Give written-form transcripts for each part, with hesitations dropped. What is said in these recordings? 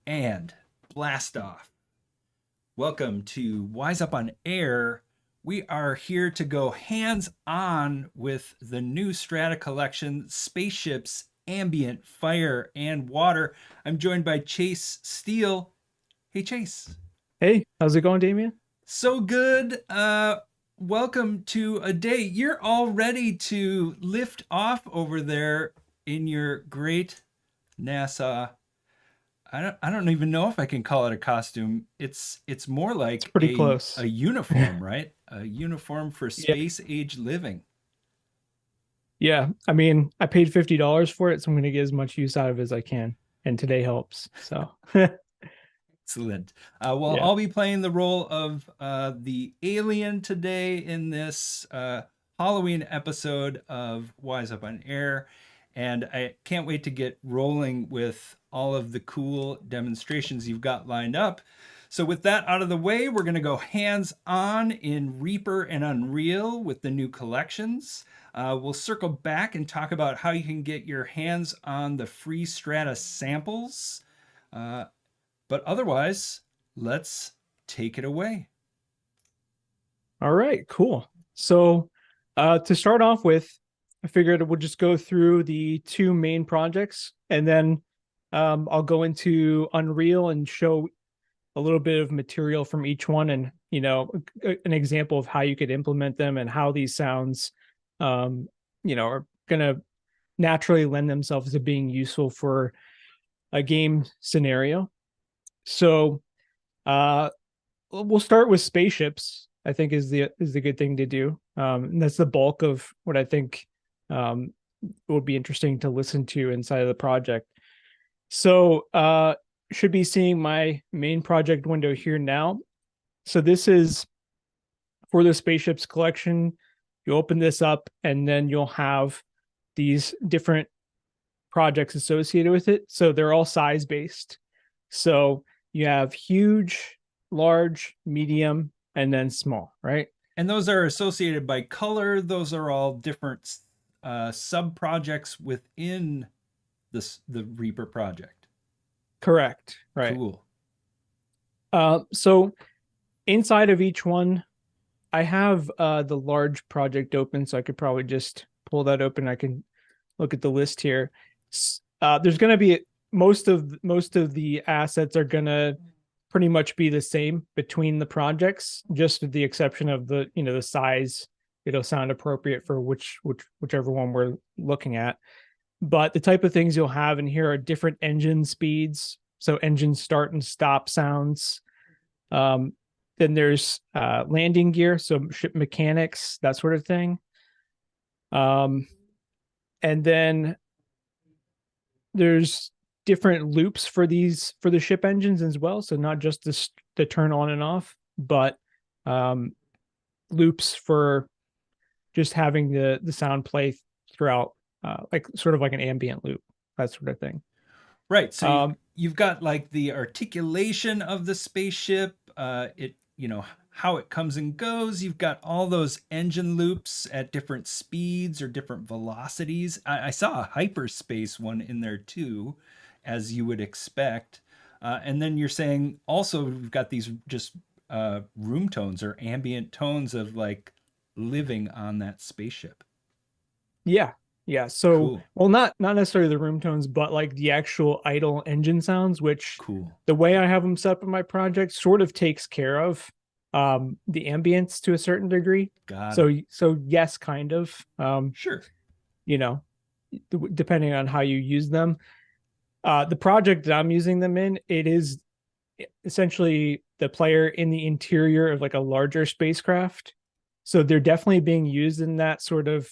And blast off. Welcome to Wise Up on Air. We are here to go hands on with the new Strata collection, Spaceships Ambient, Fire, and Water. I'm joined by Chase Steele. Hey, Chase. Hey, how's it going, Damien? So good. Welcome to a day. You're all ready to lift off over there in your great NASA. I don't even know if I can call it a costume. It's more It's like pretty a close. uniform, right? A uniform for Yeah. space age living. Yeah. I mean, I paid $50 for it, so I'm going to get as much use out of it as I can. And today helps. So, Excellent. Well, yeah. I'll be playing the role of the alien today in this Halloween episode of Wise Up on Air. And I can't wait to get rolling with all of the cool demonstrations you've got lined up. So, with that out of the way, we're going to go hands on in Reaper and Unreal with the new collections. We'll circle back and talk about how you can get your hands on the free Strata samples. Uh, but otherwise, let's take it away. All right, cool. So, to start off with, I figured we'll just go through the two main projects and then I'll go into Unreal and show a little bit of material from each one and, an example of how you could implement them and how these sounds, um, are going to naturally lend themselves to being useful for a game scenario. So we'll start with spaceships. I think is the good thing to do. And that's the bulk of what I think would be interesting to listen to inside of the project. So should be seeing my main project window here now. So this is for the spaceships collection. You open this up and then you'll have these different projects associated with it. So they're all size based. So you have huge, large, medium, and then small, right? And those are associated by color. Those are all different sub projects within the Reaper project. Correct. Right. Cool. So inside of each one, I have the large project open, so I could probably just pull that open. I can look at the list here. There's going to be most of the assets are going to pretty much be the same between the projects, just with the exception of the size. It'll sound appropriate for whichever one we're looking at. But the type of things you'll have in here are different engine speeds, so engine start and stop sounds. Um, then there's landing gear, so ship mechanics, that sort of thing. Um, and then there's different loops for the ship engines as well. So not just the turn on and off, but loops for just having the sound play throughout, like sort of like an ambient loop, that sort of thing. Right. So you've Um, you've got like the articulation of the spaceship, how it comes and goes. You've got all those engine loops at different speeds or different velocities. I saw a hyperspace one in there too, as you would expect. And then you're saying also we've got these just room tones or ambient tones of like living on that spaceship. yeah, yeah. So, Cool. well, not necessarily the room tones, but like the actual idle engine sounds, which Cool. the way I have them set up in my project sort of takes care of the ambience to a certain degree. Got it. So yes, kind of. Sure. You know, depending on how you use them. The project that I'm using them in, it is essentially the player in the interior of like a larger spacecraft. So they're definitely being used in that sort of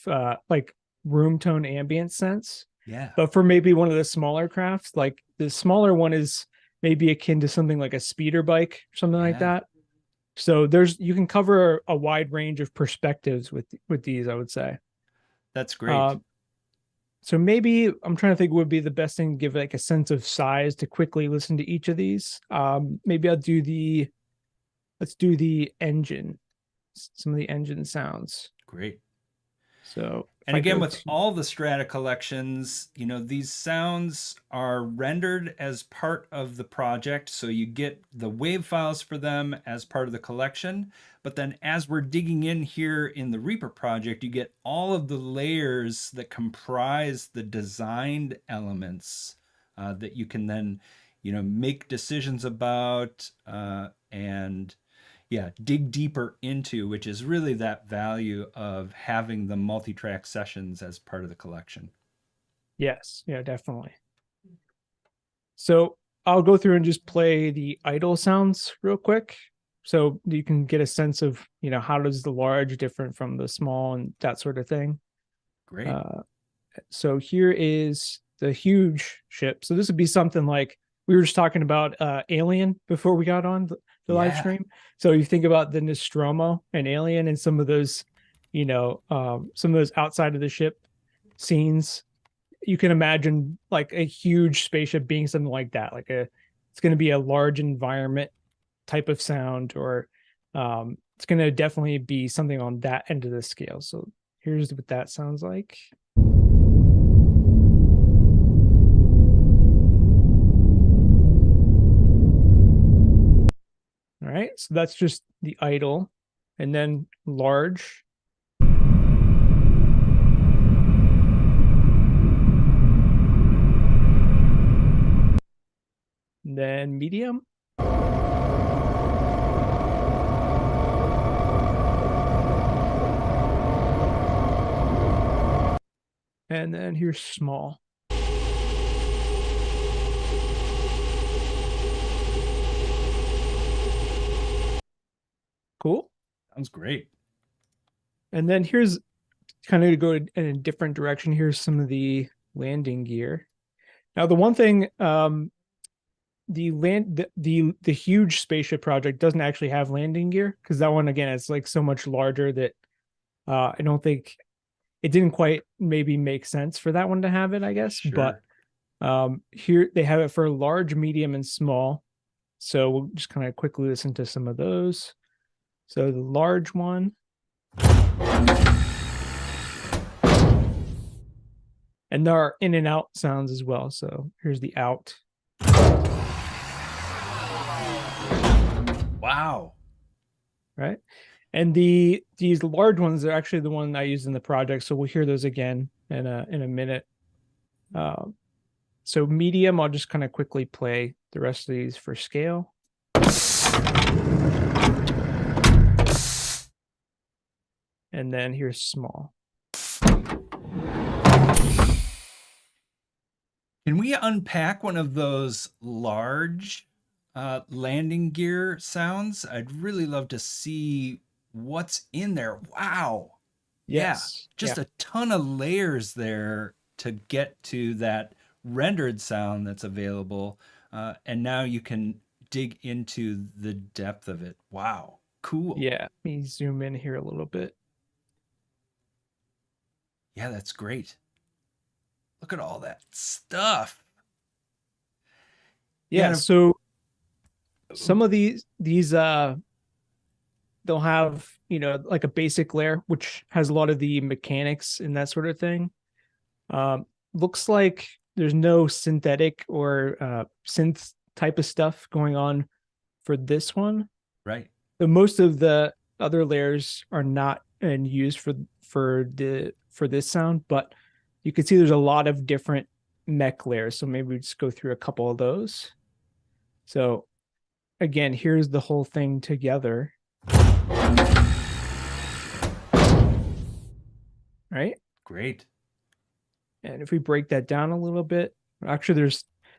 like room tone ambient sense. Yeah. But for maybe one of the smaller crafts, like the smaller one is maybe akin to something like a speeder bike or something like Yeah. that. So you can cover a wide range of perspectives with these, I would say. That's great. Uh, so maybe I'm trying to think what would be the best thing to give like a sense of size to quickly listen to each of these. Maybe let's do the engine, some of the engine sounds. Great. So if And I again, go with to, all the Strata collections, these sounds are rendered as part of the project. So you get the wave files for them as part of the collection. But then as we're digging in here in the Reaper project, you get all of the layers that comprise the designed elements that you can then, make decisions about and yeah, dig deeper into, which is really that value of having the multi-track sessions as part of the collection. yes, yeah, definitely. So I'll go through and just play the idle sounds real quick. So you can get a sense of, how does the large different from the small and that sort of thing. Great. Uh, so here is the huge ship. So this would be something like we were just talking about Alien before we got on the live Yeah, stream. So you think about the Nostromo and Alien and some of those, some of those outside of the ship scenes. You can imagine like a huge spaceship being something like that. It's going to be a large environment type of sound, or it's going to definitely be something on that end of the scale. So here's what that sounds like. All right, so that's just the idle, and then large. And then medium. And then here's small. Cool. sounds great. And then here's kind of to go in a different direction. Here's some of the landing gear. Now, the one thing, the huge spaceship project doesn't actually have landing gear, because that one again is like so much larger that I don't think it didn't quite maybe make sense for that one to have it, I guess. But Sure. here they have it for large, medium, and small. So we'll just kind of quickly listen to some of those. So the large one, and there are in and out sounds as well. So here's the out. Wow. Right. And these large ones are actually the one I used in the project. So we'll hear those again in a minute. So medium, I'll just kind of quickly play the rest of these for scale. And then here's small. Can we unpack one of those large landing gear sounds? I'd really love to see what's in there. Wow. Yeah, Yes. just Yeah. a ton of layers there to get to that rendered sound that's available. And now you can dig into the depth of it. Wow, cool. Yeah. Let me zoom in here a little bit. Yeah, that's great. Look at all that stuff. Yeah, Yeah. So some of these they'll have, like a basic layer which has a lot of the mechanics and that sort of thing. Looks like there's no synthetic or synth type of stuff going on for this one. right. But most of the other layers are not and used for this sound, but you can see there's a lot of different mech layers. So maybe we just go through a couple of those. So again, here's the whole thing together. Right. Great. And if we break that down a little bit, actually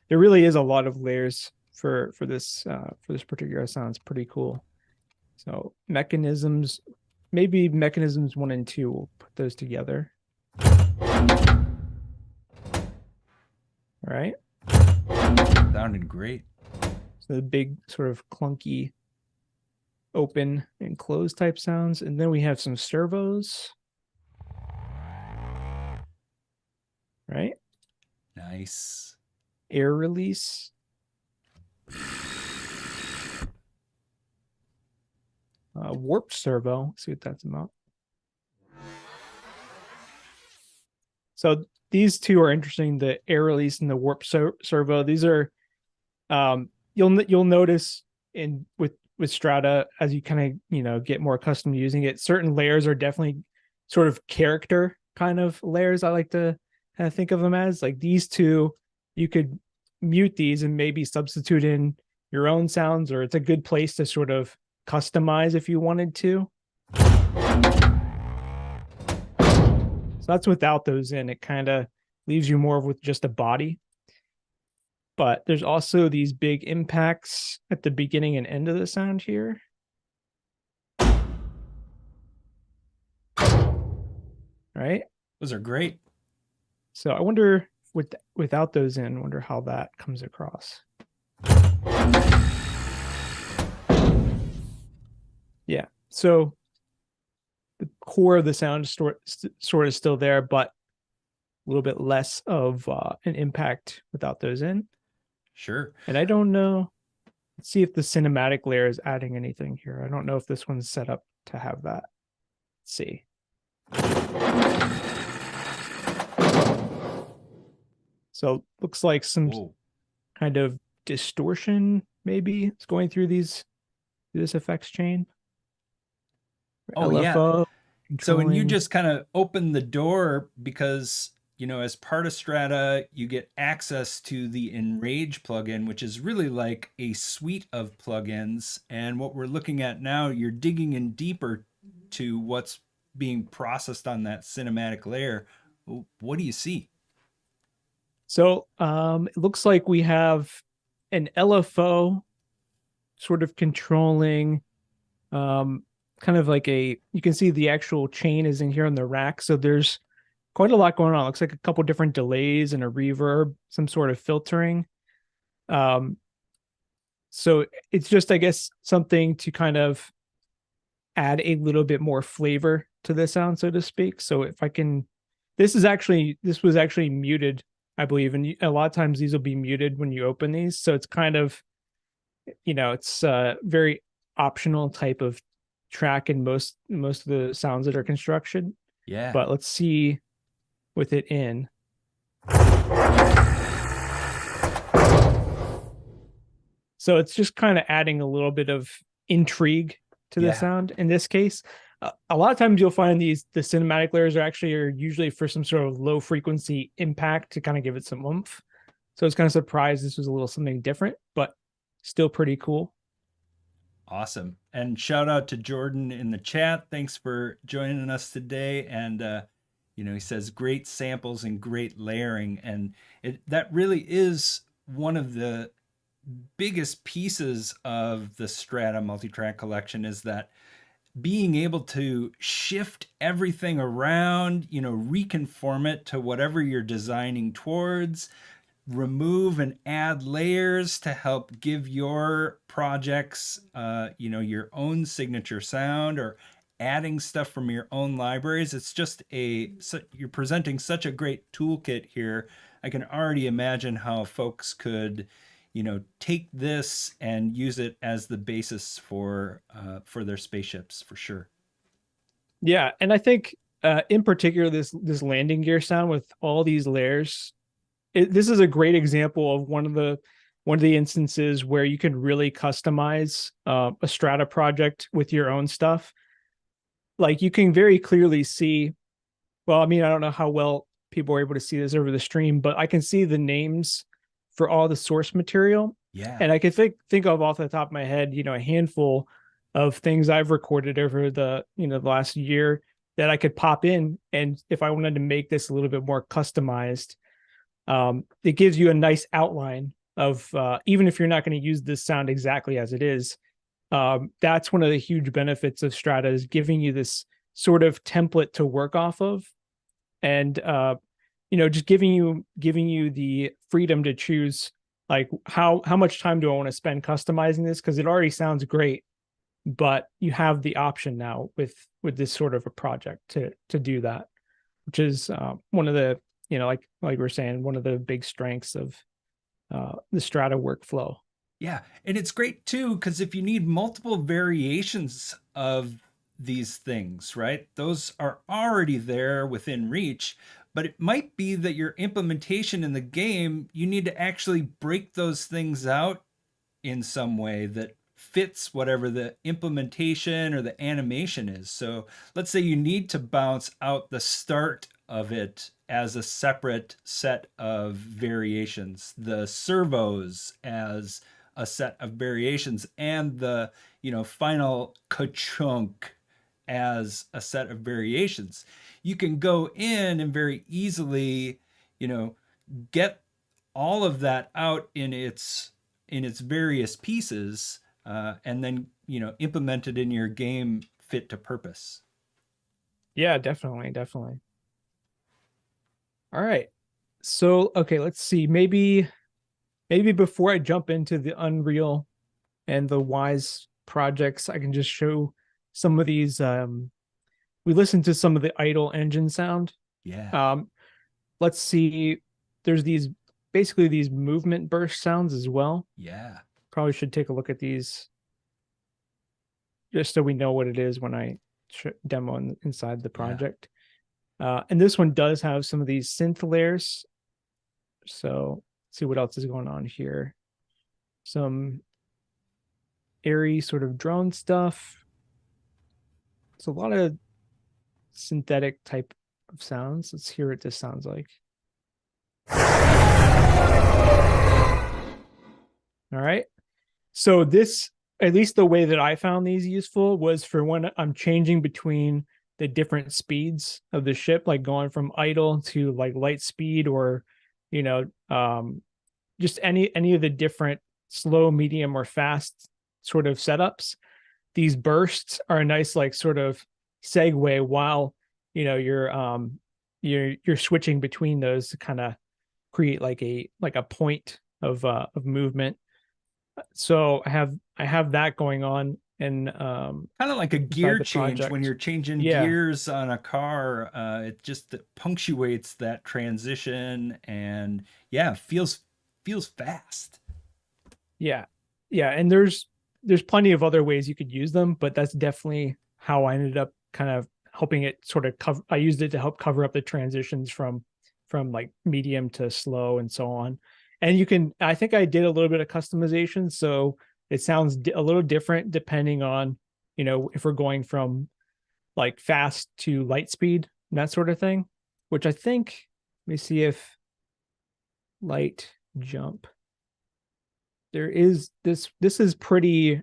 there really is a lot of layers for this particular sound. It's pretty cool. So mechanisms, maybe mechanisms 1 and 2, we'll put those together. All right. Sounded great. So the big sort of clunky open and close type sounds. And then we have some servos. Right. Nice. Air release. Warp servo. Let's see what that's about. So these two are interesting. The air release and the warp servo. These are you'll notice in with Strata as you kind of get more accustomed to using it. Certain layers are definitely sort of character kind of layers. I like to kind of think of them as like these two. You could mute these and maybe substitute in your own sounds, or it's a good place to sort of customize if you wanted to. So that's without those in. It kind of leaves you more with just a body. But there's also these big impacts at the beginning and end of the sound here. Right? Those are great. So I wonder without those in, wonder how that comes across. Yeah. So the core of the sound is sort of still there, but a little bit less of an impact without those in. Sure. And I don't know. Let's see if the cinematic layer is adding anything here. I don't know if this one's set up to have that. Let's see. So looks like some kind of distortion maybe it's going through this effects chain. Oh, LFO, yeah. So when you controlling. just kind of open the door, because, as part of Strata, you get access to the Enrage plugin, which is really like a suite of plugins. And what we're looking at now, you're digging in deeper to what's being processed on that cinematic layer. What do you see? So it looks like we have an LFO sort of controlling kind of like you can see the actual chain is in here on the rack. So there's quite a lot going on. It looks like a couple different delays and a reverb, some sort of filtering. Um, so it's just, I guess, something to kind of add a little bit more flavor to the sound, so to speak. So if I can, this was actually muted, I believe, and a lot of times these will be muted when you open these. So it's kind of, it's a very optional type of track in most of the sounds that are constructed. Yeah. But let's see with it in. So it's just kind of adding a little bit of intrigue to the Yeah. sound. In this case, a lot of times you'll find the cinematic layers are usually for some sort of low frequency impact to kind of give it some oomph. So I was kind of surprised this was a little something different, but still pretty cool. Awesome. And shout out to Jordan in the chat. Thanks for joining us today. And, he says great samples and great layering. And that really is one of the biggest pieces of the Strata Multitrack collection, is that being able to shift everything around, reconform it to whatever you're designing towards, remove and add layers to help give your projects, your own signature sound, or adding stuff from your own libraries. It's just you're presenting such a great toolkit here. I can already imagine how folks could, take this and use it as the basis for their spaceships for sure. Yeah, and I think in particular this landing gear sound with all these layers, this is a great example of one of the instances where you can really customize a Strata project with your own stuff. Like you can very clearly see. Well, I mean, I don't know how well people are able to see this over the stream, but I can see the names for all the source material. Yeah. And I can think of off the top of my head, a handful of things I've recorded over the last year that I could pop in, and if I wanted to make this a little bit more customized, it gives you a nice outline of even if you're not going to use this sound exactly as it is. That's one of the huge benefits of Strata, is giving you this sort of template to work off of, and just giving you the freedom to choose like how much time do I want to spend customizing this, because it already sounds great, but you have the option now with this sort of a project to do that, which is one of the like we were saying, one of the big strengths of the Strata workflow. Yeah, and it's great too, because if you need multiple variations of these things, right, those are already there within reach. But it might be that your implementation in the game, you need to actually break those things out in some way that fits whatever the implementation or the animation is. So let's say you need to bounce out the start of it as a separate set of variations, the servos as a set of variations, and the final ka-chunk as a set of variations. You can go in and very easily, get all of that out in its various pieces, and then implement it in your game fit to purpose. Yeah, definitely. All right. So, okay, let's see. Maybe before I jump into the Unreal and the Wwise projects, I can just show some of these. We listened to some of the idle engine sound. Yeah. Let's see. There's basically these movement burst sounds as well. Yeah. Probably should take a look at these just so we know what it is when I demo inside the project. And this one does have some of these synth layers. So let's see what else is going on here. Some airy sort of drone stuff. It's a lot of synthetic type of sounds. Let's hear what this sounds like. All right. So this, at least the way that I found these useful, was for when I'm changing between the different speeds of the ship, like going from idle to like light speed, or just any of the different slow, medium, or fast sort of setups. These bursts are a nice like sort of segue while you're switching between those to kind of create like a point of movement. So I have that going on, and Kind of like a gear change when you're changing gears on a car. It just punctuates that transition, and feels fast. Yeah, and there's plenty of other ways you could use them, but that's definitely how I ended up kind of helping it sort of cover. I used it to help cover up the transitions from like medium to slow and so on. And I think I did a little bit of customization, so it sounds a little different depending on, if we're going from like fast to light speed and that sort of thing, which I think, let me see if light jump. There is this is pretty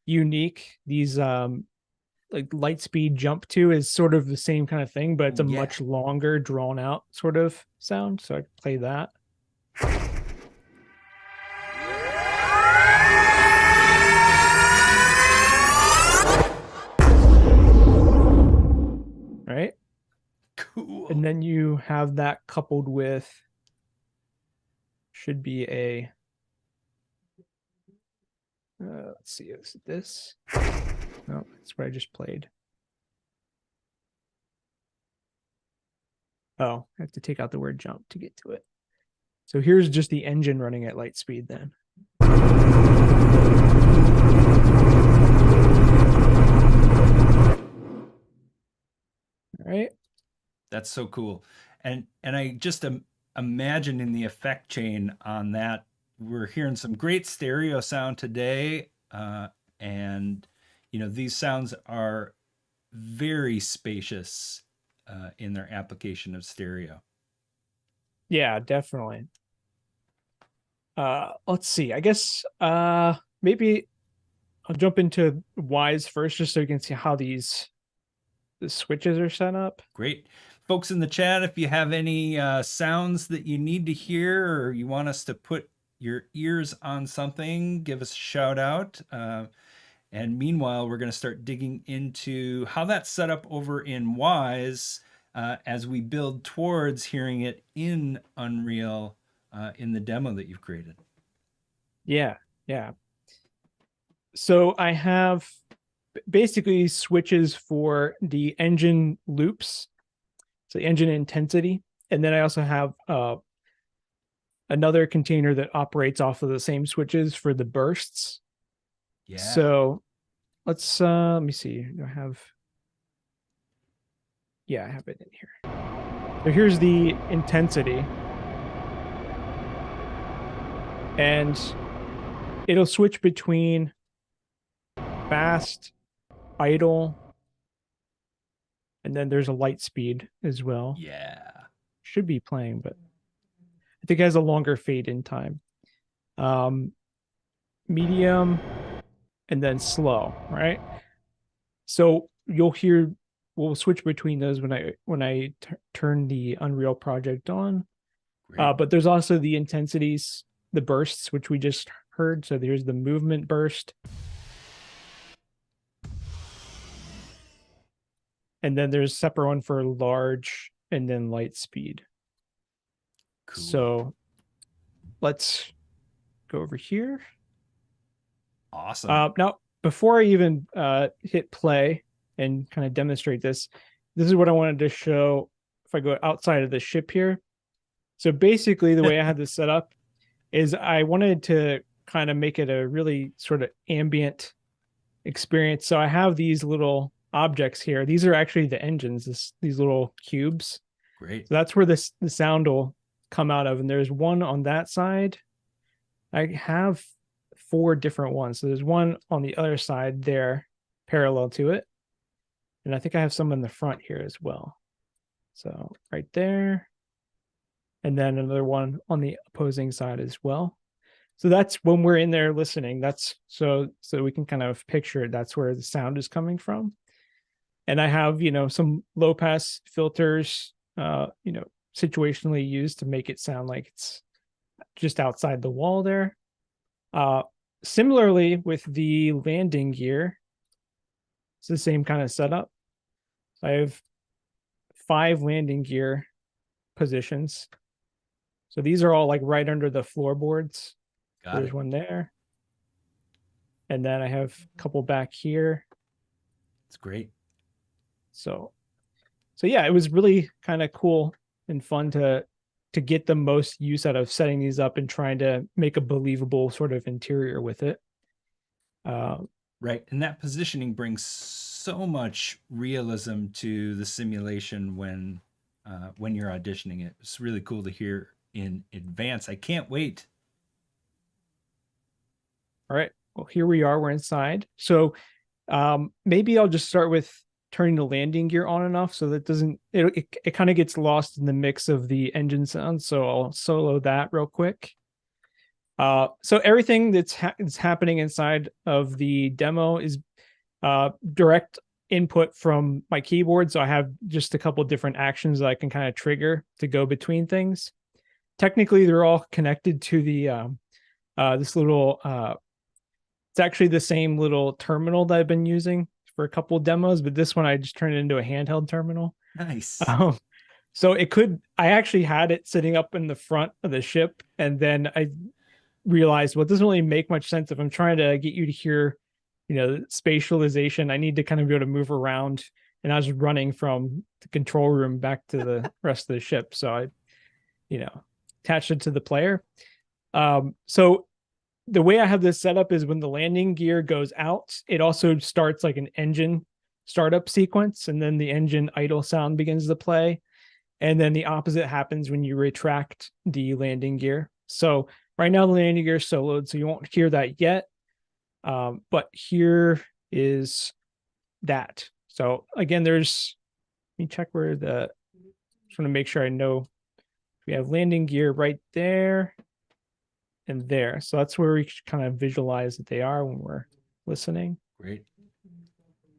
unique. These like light speed jump to is sort of the same kind of thing, but it's a much longer drawn out sort of sound. So I play that. Right. Cool. And then you have that coupled with, should be a, let's see, is it this? No, that's what I just played. Oh, I have to take out the word jump to get to it. So here's just the engine running at light speed then. All right. That's so cool. And I just imagine in the effect chain on that, we're hearing some great stereo sound today. And, these sounds are very spacious in their application of stereo. Yeah, definitely. Let's see. I guess maybe I'll jump into Wwise first just so you can see how the switches are set up. Great. Folks in the chat, if you have any sounds that you need to hear or you want us to put your ears on something, give us a shout out. And meanwhile, we're going to start digging into how that's set up over in Wwise as we build towards hearing it in Unreal in the demo that you've created. Yeah. So I have basically switches for the engine loops, so engine intensity, and then I also have another container that operates off of the same switches for the bursts. Yeah. So let's let me see. I have it in here. So here's the intensity, and it'll switch between fast, idle, and then there's a light speed as well. Yeah. Should be playing, but I think it has a longer fade in time. Um, Medium, and then slow, right? So you'll hear we'll switch between those when I turn the Unreal project on. Great. But there's also the intensities, the bursts, which we just heard. So there's the movement burst, and then there's a separate one for large and then light speed. Cool. So let's go over here. Awesome. Now, before I even hit play and kind of demonstrate this, this is what I wanted to show if I go outside of the ship here. So basically, the way I had this set up is I wanted to kind of make it a really sort of ambient experience. So I have these little objects here. These are actually the engines, these little cubes. Great. So that's where the sound will come out of. And there's one on that side. I have 4 different ones. So there's one on the other side there, parallel to it. And I think I have some in the front here as well. So right there. And then another one on the opposing side as well. So that's when we're in there listening. That's so we can kind of picture it. That's where the sound is coming from. And I have, some low pass filters, situationally used to make it sound like it's just outside the wall there. Similarly with the landing gear, it's the same kind of setup. I have 5 landing gear positions. So these are all like right under the floorboards. Got There's it. one there. And then I have a couple back here. It's great. So yeah, it was really kind of cool and fun to get the most use out of setting these up and trying to make a believable sort of interior with it. Right. And that positioning brings so much realism to the simulation when you're auditioning it. It's really cool to hear in advance. I can't wait. All right. Well, here we are. We're inside. So maybe I'll just start with turning the landing gear on and off so that it kind of gets lost in the mix of the engine sound. So I'll solo that real quick. So everything that's happening inside of the demo is direct input from my keyboard. So I have just a couple different actions that I can kind of trigger to go between things. Technically, they're all connected to the this little. It's actually the same little terminal that I've been using for a couple of demos, but this one I just turned it into a handheld terminal. Nice. So I actually had it sitting up in the front of the ship, and then I realized, well, it doesn't really make much sense if I'm trying to get you to hear, spatialization. I need to kind of be able to move around, and I was running from the control room back to the rest of the ship. So I, attached it to the player. So the way I have this set up is when the landing gear goes out, it also starts like an engine startup sequence, and then the engine idle sound begins to play. And then the opposite happens when you retract the landing gear. So right now the landing gear is soloed, so you won't hear that yet. But here is that. So again, let me check where just want to make sure I know we have landing gear right there and there. So that's where we kind of visualize that they are when we're listening. Great.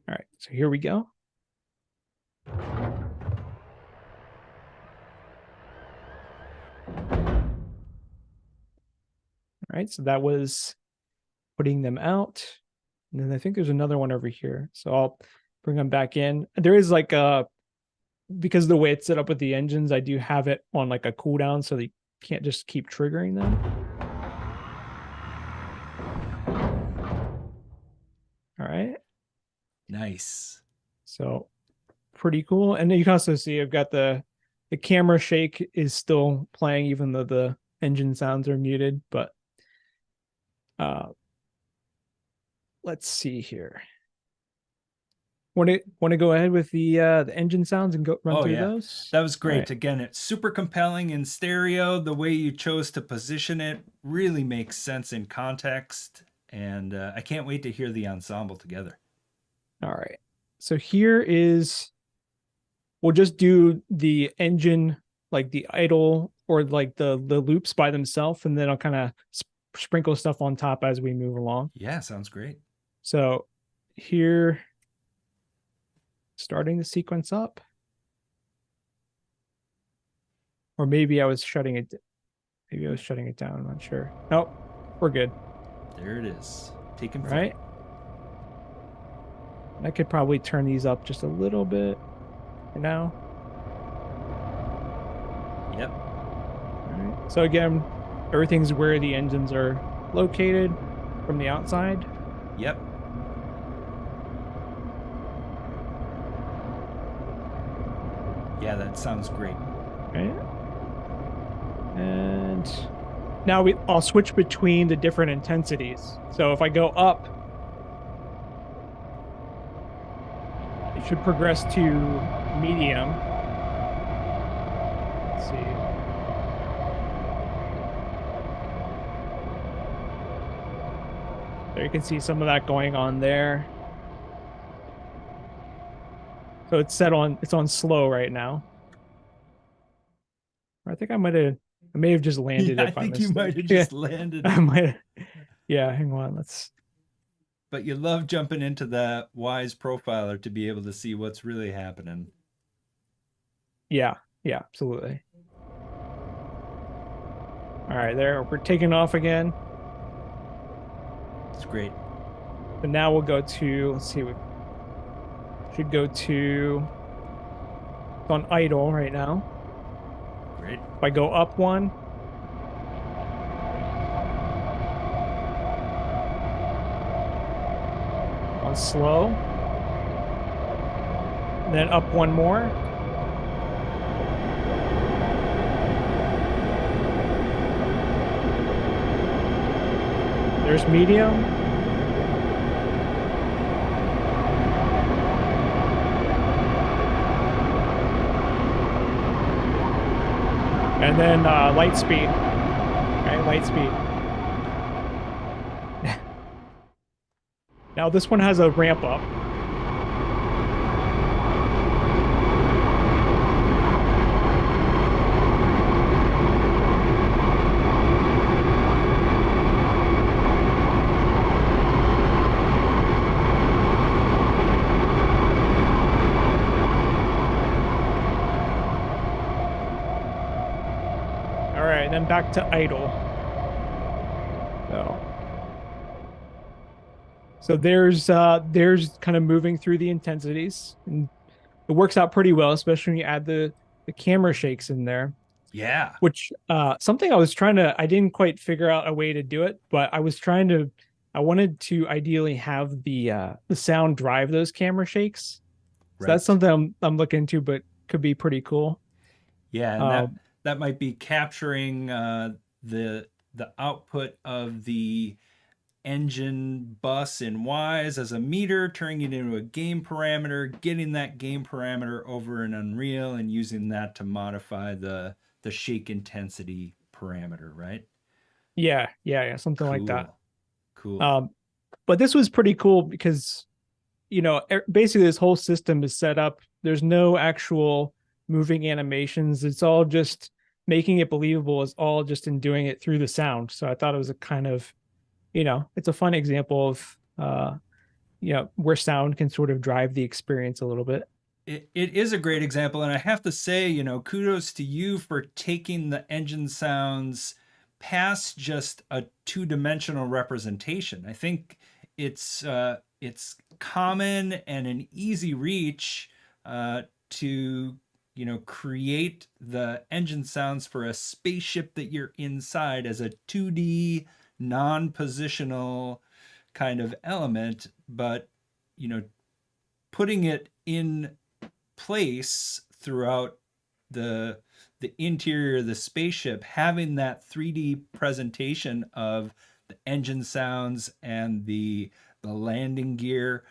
All right, so here we go. All right, so that was putting them out. And then I think there's another one over here. So I'll bring them back in. There is like because of the way it's set up with the engines, I do have it on like a cooldown so they can't just keep triggering them. All right. Nice. So pretty cool. And then you can also see I've got the camera shake is still playing even though the engine sounds are muted, but let's see here. Want to go ahead with the engine sounds and go run Oh through yeah, those? that was All great. right. Again, it's super compelling in stereo. The way you chose to position it really makes sense in context, and I can't wait to hear the ensemble together. All right. So here is we'll just do the engine, like the idle or like the loops by themselves, and then I'll kind of sprinkle stuff on top as we move along. Yeah, sounds great. So here, starting the sequence up, or maybe I was shutting it. Maybe I was shutting it down. I'm not sure. Nope, we're good. There it is, taking flight. Right. I could probably turn these up just a little bit for now. Yep. All right. So again, everything's where the engines are located from the outside. Yep. Yeah, that sounds great. Right. And now I'll switch between the different intensities. So if I go up, it should progress to medium. Let's see. There you can see some of that going on there. So it's on slow right now. I think I may have just landed Yeah, I it by think you might mistake. have Yeah. just landed I it. might. Yeah, hang on. But you love jumping into that Wwise profiler to be able to see what's really happening. Yeah, yeah, absolutely. All right, there we're taking off again. It's great. And now we'll go to, let's see, we should go to, it's on idle right now. Great. If I go up one, on slow, and then up one more. There's medium. And then light speed. Okay, light speed. Now this one has a ramp up. All right, then back to idle. So there's kind of moving through the intensities, and it works out pretty well, especially when you add the camera shakes in there. Yeah. Which something I didn't quite figure out a way to do it, but I wanted to ideally have the sound drive those camera shakes. So that's Right. something I'm looking into, but could be pretty cool. Yeah, and that Um, that might be capturing the output of the engine bus in Wise as a meter, turning it into a game parameter, getting that game parameter over in Unreal, and using that to modify the shake intensity parameter, right? yeah, something like that. Cool. Cool. Um, but this was pretty cool because basically this whole system is set up. There's no actual moving animations. It's all just making it believable. Is all just in doing it through the sound. So I thought it was a kind of, it's a fun example of, where sound can sort of drive the experience a little bit. It is a great example, and I have to say, kudos to you for taking the engine sounds past just a two-dimensional representation. I think it's common and an easy reach to create the engine sounds for a spaceship that you're inside as a 2D non-positional kind of element, but you know putting it in place throughout the interior of the spaceship, having that 3D presentation of the engine sounds and the landing gear,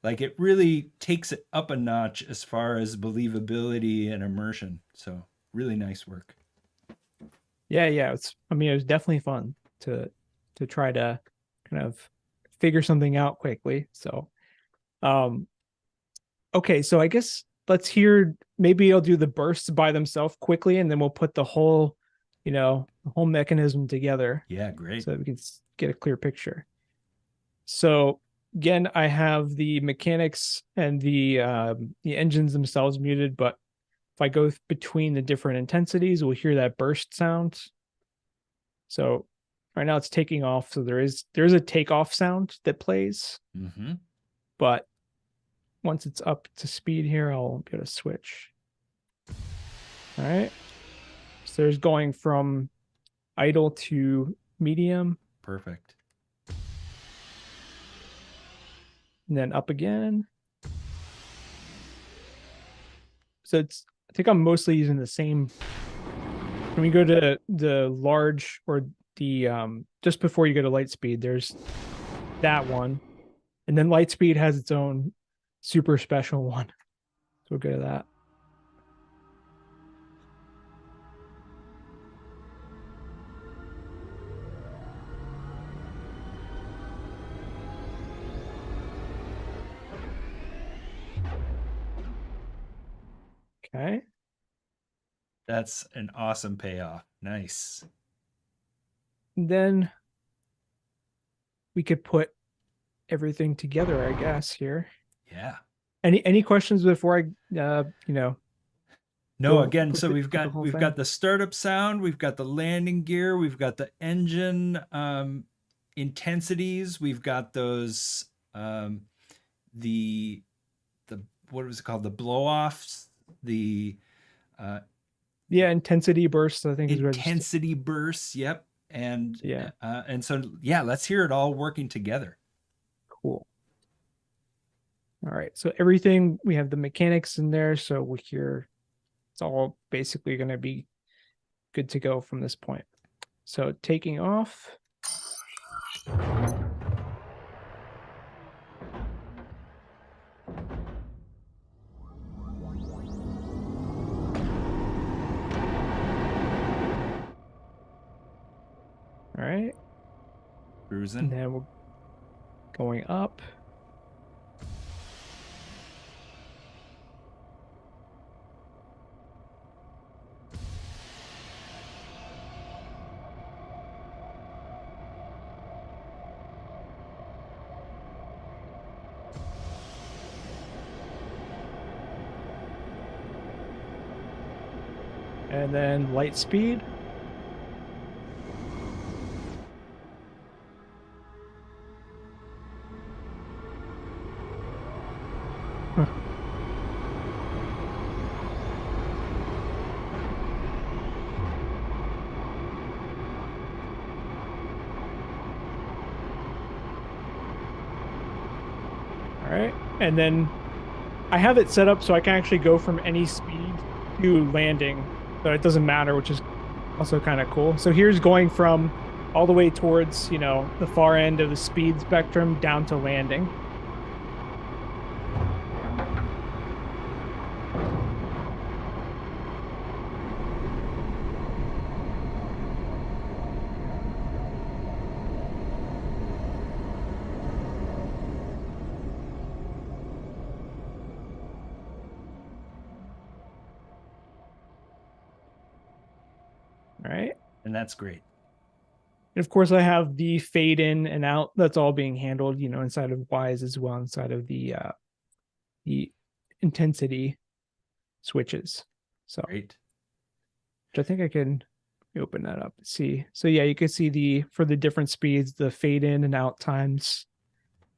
like it really takes it up a notch as far as believability and immersion. So really nice work. Yeah. I mean, it was definitely fun to try to kind of figure something out quickly. So, um, okay, so I guess let's hear. Maybe I'll do the bursts by themselves quickly, and then we'll put the whole mechanism together Yeah, great. so that we can get a clear picture. So again, I have the mechanics and the engines themselves muted, but if I go between the different intensities, we'll hear that burst sound. So right now it's taking off, so there's a takeoff sound that plays, Mm-hmm. but once it's up to speed here, I'll be able to switch. All right. So there's going from idle to medium, Perfect. and then up again. So I think I'm mostly using the same. When we go to the large or the just before you go to light speed, there's that one. And then light speed has its own super special one. So we'll go to that. Okay. That's an awesome payoff. Nice. And then we could put everything together, I guess, here. Yeah. Any questions before I No, go again, put so the, we've put the got whole we've thing? got the startup sound, we've got the landing gear, we've got the engine intensities, we've got those the the what was it called? The blow offs, the uh Yeah, intensity bursts, I think is registered. intensity bursts, yep. Yeah, And so yeah, let's hear it all working together. cool. All right. So everything we have the mechanics in there. So we hear it's all basically going to be good to go from this point. So taking off. All right. And Cruising. then we're going up. And then light speed. Huh. All right. And then I have it set up so I can actually go from any speed to landing. So it doesn't matter, which is also kind of cool. So here's going from all the way towards, the far end of the speed spectrum down to landing. All right. And that's great. And of course, I have the fade in and out. That's all being handled, inside of Wise as well, inside of the intensity switches. So, Great. which I think I can open that up. See. So yeah, you can see for the different speeds, the fade in and out times.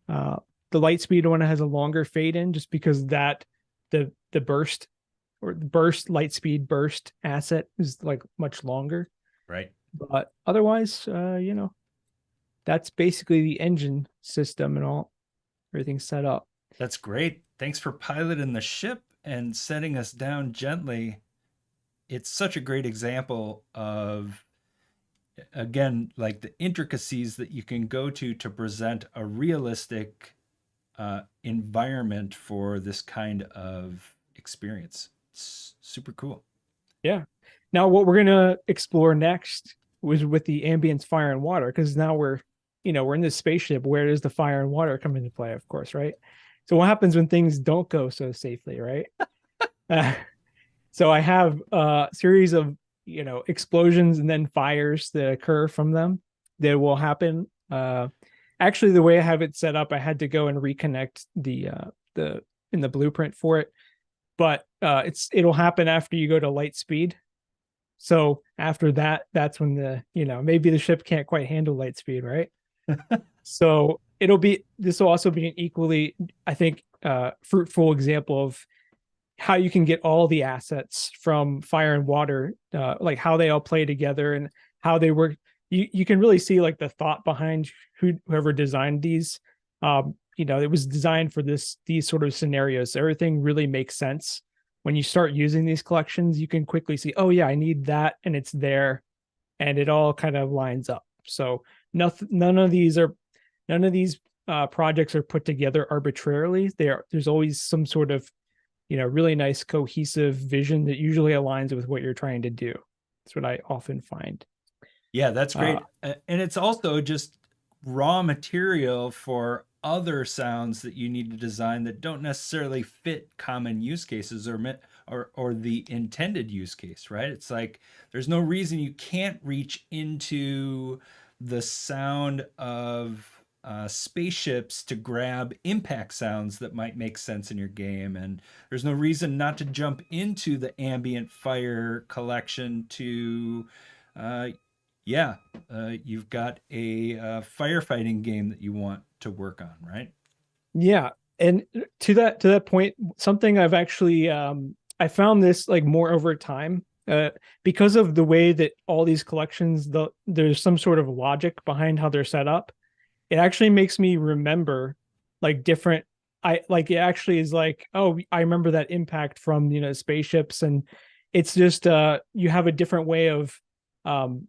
Uh, the light speed one has a longer fade in just because the burst or burst light speed burst asset is like much longer. Right. But otherwise, that's basically the engine system and all everything set up. That's great. Thanks for piloting the ship and setting us down gently. It's such a great example of, again, like the intricacies that you can go to present a realistic environment for this kind of experience. It's super cool. Yeah. Now, what we're gonna explore next was with the ambience fire and water, because now we're in this spaceship. Where does the fire and water come into play? Of course, right? So, what happens when things don't go so safely, right? Uh, so, I have a series of explosions and then fires that occur from them that will happen. Actually, the way I have it set up, I had to go and reconnect the in the blueprint for it, but it'll happen after you go to light speed. So after that, that's when maybe the ship can't quite handle light speed, right? So this will also be an equally, I think, fruitful example of how you can get all the assets from fire and water, like how they all play together and how they work. You can really see like the thought behind whoever designed these. It was designed for these sort of scenarios. So everything really makes sense. When you start using these collections, you can quickly see, oh yeah, I need that, and it's there, and it all kind of lines up. So none of these projects are put together arbitrarily. There's always some sort of really nice cohesive vision that usually aligns with what you're trying to do. That's what I often find. Yeah, that's Uh, great. And it's also just raw material for other sounds that you need to design that don't necessarily fit common use cases or the intended use case, right? It's like there's no reason you can't reach into the sound of spaceships to grab impact sounds that might make sense in your game, and there's no reason not to jump into the ambient fire collection to uh, yeah, you've got a firefighting game that you want to work on, right? yeah, and to that point, something I've actually I found this like more over time, because of the way that all these collections, there's some sort of logic behind how they're set up. It actually makes me remember like different. I like it actually is like, oh, I remember that impact from spaceships, and it's just you have a different way of um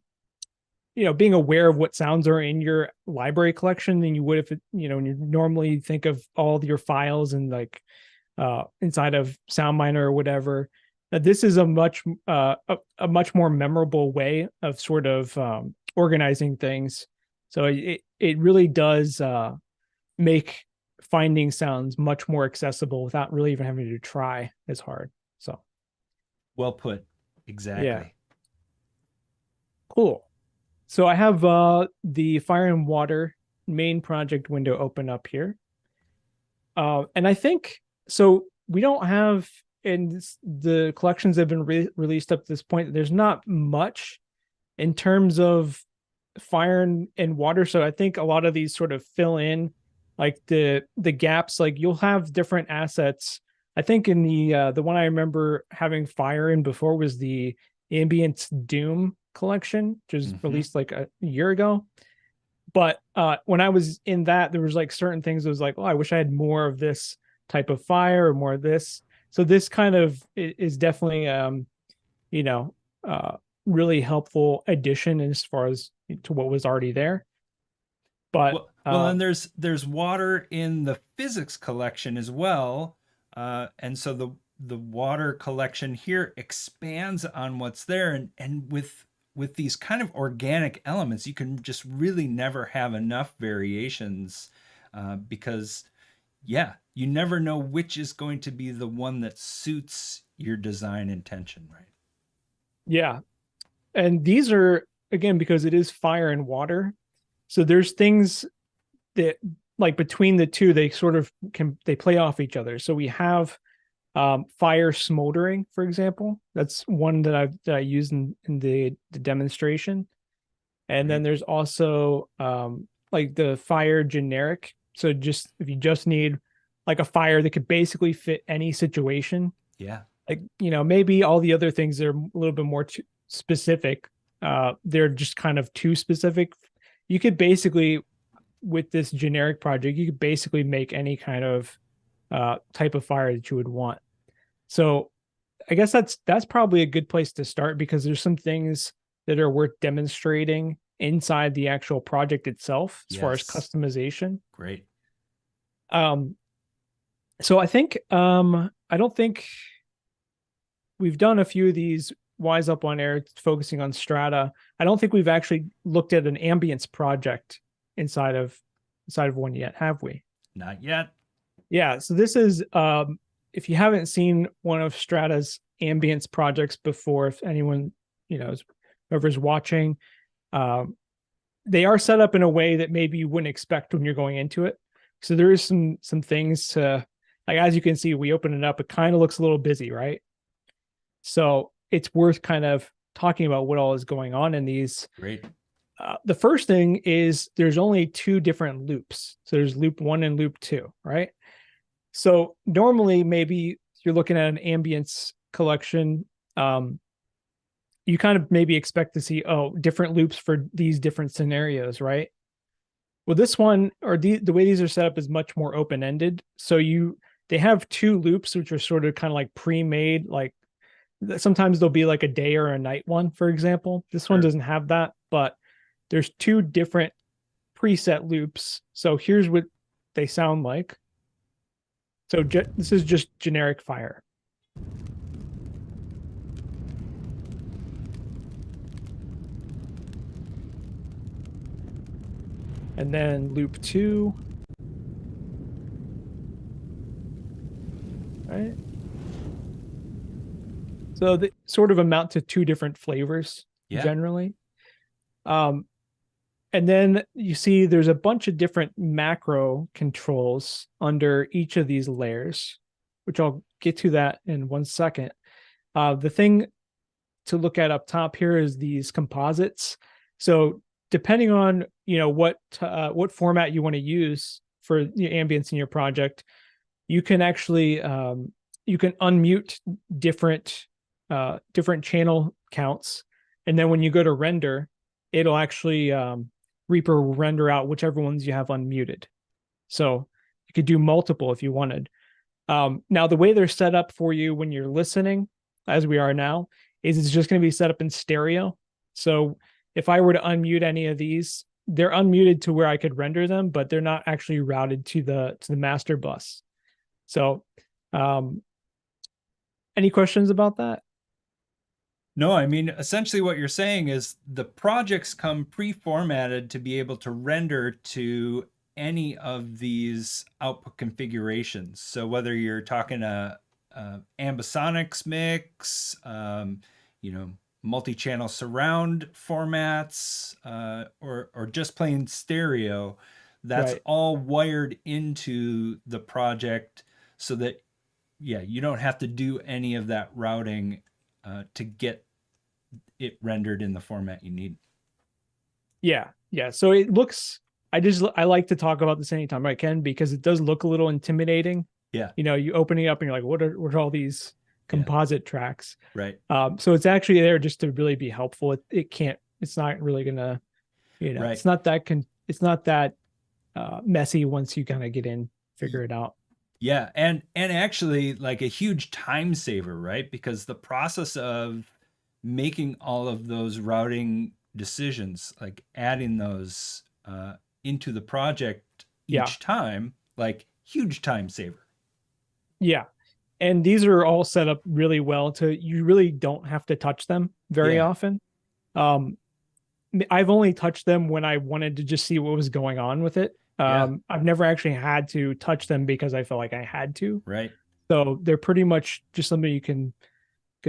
being aware of what sounds are in your library collection than you would if when you normally think of all your files and like inside of SoundMiner or whatever. This is a much more memorable way of sort of organizing things. So it really does make finding sounds much more accessible without really even having to try as hard. So Well put. yeah, Exactly. cool. So I have the fire and water main project window open up here. And I think so. We don't have in the collections that have been released up to this point. There's not much in terms of fire and water. So I think a lot of these sort of fill in like the gaps. Like you'll have different assets. I think in the one I remember having fire in before was the Ambience Doom collection, which was Hmm. released like a year ago. But when I was in that, there was like certain things that was like, oh, I wish I had more of this type of fire or more of this. So this kind of is definitely you know, really helpful addition as far as to what was already there. But Well, and there's water in the physics collection as well, and so the water collection here expands on what's there, and with these kind of organic elements, you can just really never have enough variations, because yeah, you never know which is going to be the one that suits your design intention, right? yeah, and these are again because it is fire and water. So there's things that like between the two, they sort of they play off each other. So we have fire smoldering, for example. That's one that I used in the demonstration. And then Right? there's also like the fire generic. So just if you just need like a fire that could basically fit any situation, Yeah. like maybe all the other things are a little bit more specific. They're just kind of too specific. You could basically with this generic project, you could basically make any kind of type of fire that you would want. So I guess that's probably a good place to start because there's some things that are worth demonstrating inside the actual project itself as far as Yes. customization. Great. Um, so I don't think we've done a few of these Wise Up on Air focusing on Strata. I don't think we've actually looked at an ambience project inside of one yet, have we? Not yet. Yeah, so this is if you haven't seen one of Strata's ambience projects before, if anyone, whoever's watching, um, they are set up in a way that maybe you wouldn't expect when you're going into it. So there is some things to, like, as you can see, we open it up, it kind of looks a little busy, right? So it's worth kind of talking about what all is going on in these. Great. The first thing is there's only two different loops. So there's loop one and loop two, right? So normally, maybe you're looking at an ambience collection. You kind of maybe expect to see, different loops for these different scenarios, right? Well, this one, or the way these are set up, is much more open ended. So they have two loops which are sort of kind of like pre-made. Like sometimes there'll be like a day or a night one, for example. This one Sure. doesn't have that, but there's two different preset loops. So here's what they sound like. So this is just generic fire. And then loop two. Right. So they sort of amount to two different flavors generally. And then you see there's a bunch of different macro controls under each of these layers, which I'll get to that in 1 second. The thing to look at up top here is these composites. So depending on what format you want to use for your ambience in your project, you can actually you can unmute different channel counts, and then when you go to render, it'll actually Reaper will render out whichever ones you have unmuted. So you could do multiple if you wanted. Now the way they're set up for you when you're listening, as we are now, is it's just going to be set up in stereo. So if I were to unmute any of these, they're unmuted to where I could render them, but they're not actually routed to the master bus. So any questions about that? No, I mean, essentially what you're saying is the projects come pre-formatted to be able to render to any of these output configurations. So whether you're talking a ambisonics mix, multi-channel surround formats, or just plain stereo, that's Right. all wired into the project so that, yeah, you don't have to do any of that routing to get it rendered in the format you need. Yeah. So it looks. I like to talk about this anytime I can because it does look a little intimidating. Yeah. You open it up and you're like, what are all these Yeah. composite tracks? Right. So it's actually there just to really be helpful. It can't. It's not really gonna. Right. It's not that it's not that messy once you kind of get in, figure it out. Yeah, and actually like a huge time saver, right? Because the process of making all of those routing decisions, like adding those into the project Yeah. each time, like huge time saver. Yeah. And these are all set up really well you really don't have to touch them very Yeah. often. Um, I've only touched them when I wanted to just see what was going on with it. Yeah. I've never actually had to touch them because I felt like I had to. Right. So they're pretty much just something you can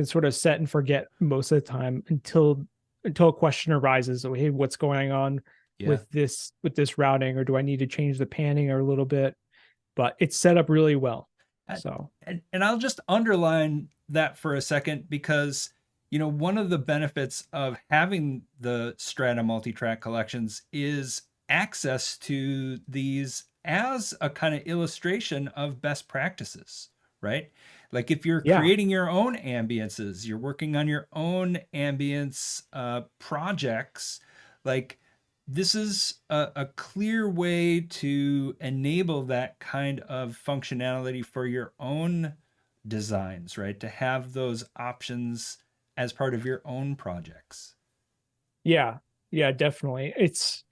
sort of set and forget most of the time until a question arises. So, hey, what's going on Yeah. with this routing, or do I need to change the panning or a little bit? But it's set up really well. So And I'll just underline that for a second because one of the benefits of having the Strata Multitrack collections is access to these as a kind of illustration of best practices, right? Like if you're yeah, creating your own ambiences, you're working on your own ambience projects, like this is a clear way to enable that kind of functionality for your own designs, right? To have those options as part of your own projects. yeah, definitely. It's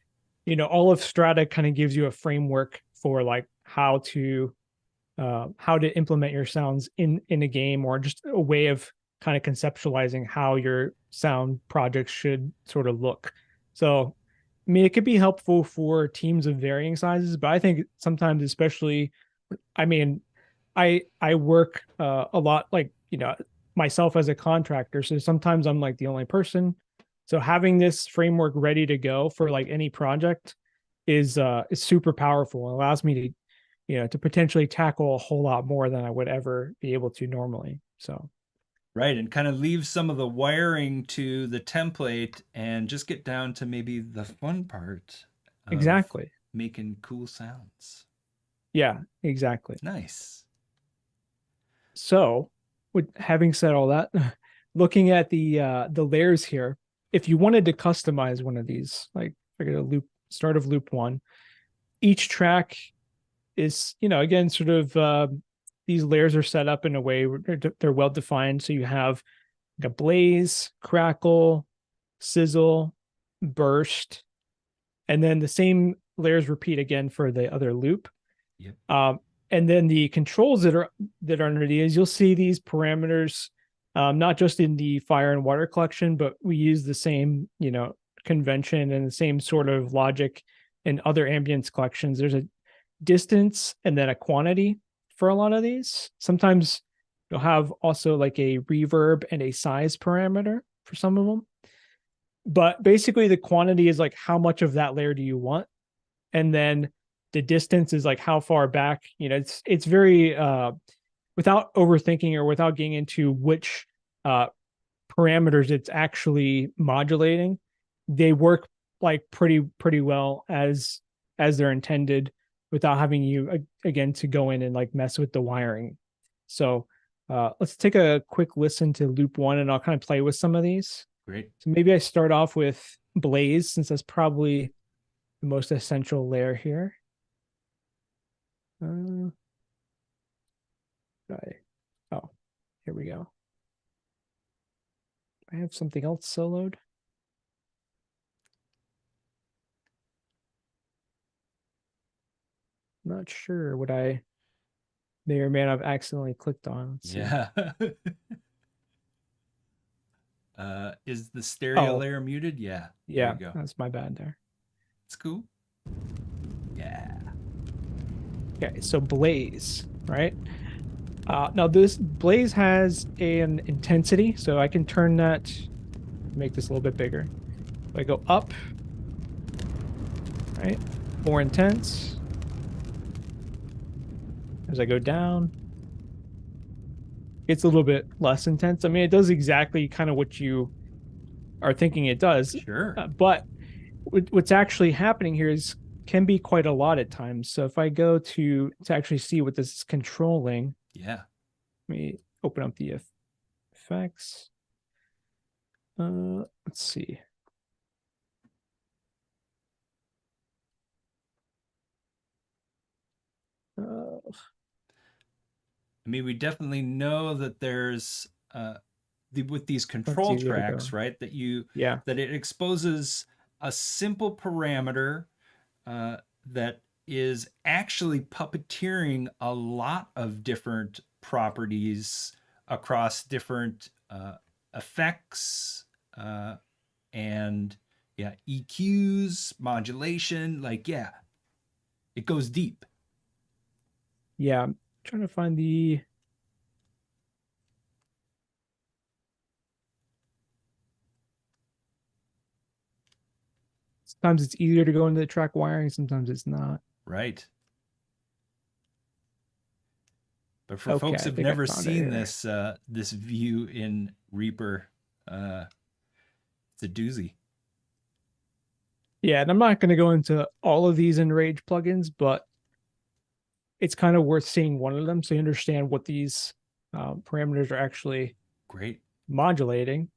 all of Strata kind of gives you a framework for like how to implement your sounds in a game, or just a way of kind of conceptualizing how your sound projects should sort of look. So, I mean, it could be helpful for teams of varying sizes, but I think sometimes, especially, I mean, I work a lot, like, myself as a contractor, so sometimes I'm like the only person. So having this framework ready to go for like any project is super powerful. It allows me to, to potentially tackle a whole lot more than I would ever be able to normally. So Right, and kind of leave some of the wiring to the template and just get down to maybe the fun part of exactly. making cool sounds. Yeah, exactly. Nice. So, with having said all that, looking at the layers here, if you wanted to customize one of these, like figure a loop, start of loop one, each track is, again, sort of these layers are set up in a way where they're well defined. So you have like a blaze, crackle, sizzle, burst, and then the same layers repeat again for the other loop. Yep. And then the controls that are under these, you'll see these parameters, not just in the fire and water collection, but we use the same, convention and the same sort of logic in other ambience collections. There's a distance and then a quantity for a lot of these. Sometimes you'll have also like a reverb and a size parameter for some of them. But basically, the quantity is like how much of that layer do you want, and then the distance is like how far back. It's very without overthinking or without getting into which parameters it's actually modulating. They work like pretty well as they're intended, without having you again to go in and like mess with the wiring. So let's take a quick listen to loop one, and I'll kind of play with some of these. Great. So maybe I start off with blaze, since that's probably the most essential layer here. Oh, here we go. I have something else soloed. Not sure what I may or may not have accidentally clicked on. Let's see. Yeah. Is the stereo Oh, layer muted? Yeah. There you yeah, go. that's my bad there. It's cool. Yeah. Okay, so blaze, right? Now this blaze has an intensity, so I can turn that, make this a little bit bigger. If I go up, right, more intense. As I go down, it's a little bit less intense. I mean, it does exactly kind of what you are thinking it does, Sure. but what's actually happening here is can be quite a lot at times. So if I go to actually see what this is controlling, Yeah. let me open up the effects. Let's see. I mean, we definitely know that there's with these That's control easier to go. tracks, right? Yeah. That it exposes a simple parameter that is actually puppeteering a lot of different properties across different effects and yeah, EQs, modulation. Like, yeah, it goes deep. Yeah. I'm trying to find the. Sometimes it's easier to go into the track wiring, sometimes it's not. Right. But for Okay, folks I who've think I never found it seen here. this view in Reaper, uh, it's a doozy. Yeah, and I'm not going to go into all of these Enrage plugins, but it's kind of worth seeing one of them so you understand what these parameters are actually Great. modulating.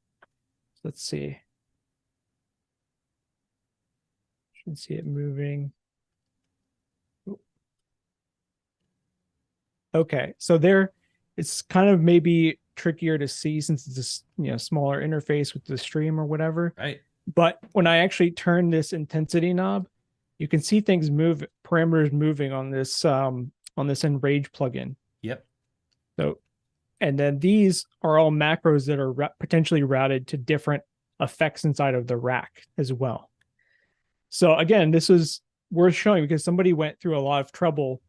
Let's see. Should see it moving. Okay, so there, it's kind of maybe trickier to see since it's a smaller interface with the stream or whatever. Right. But when I actually turn this intensity knob, you can see things move parameters moving on this Enrage plugin. Yep. So, and then these are all macros that are potentially routed to different effects inside of the rack as well. So again, this was worth showing because somebody went through a lot of trouble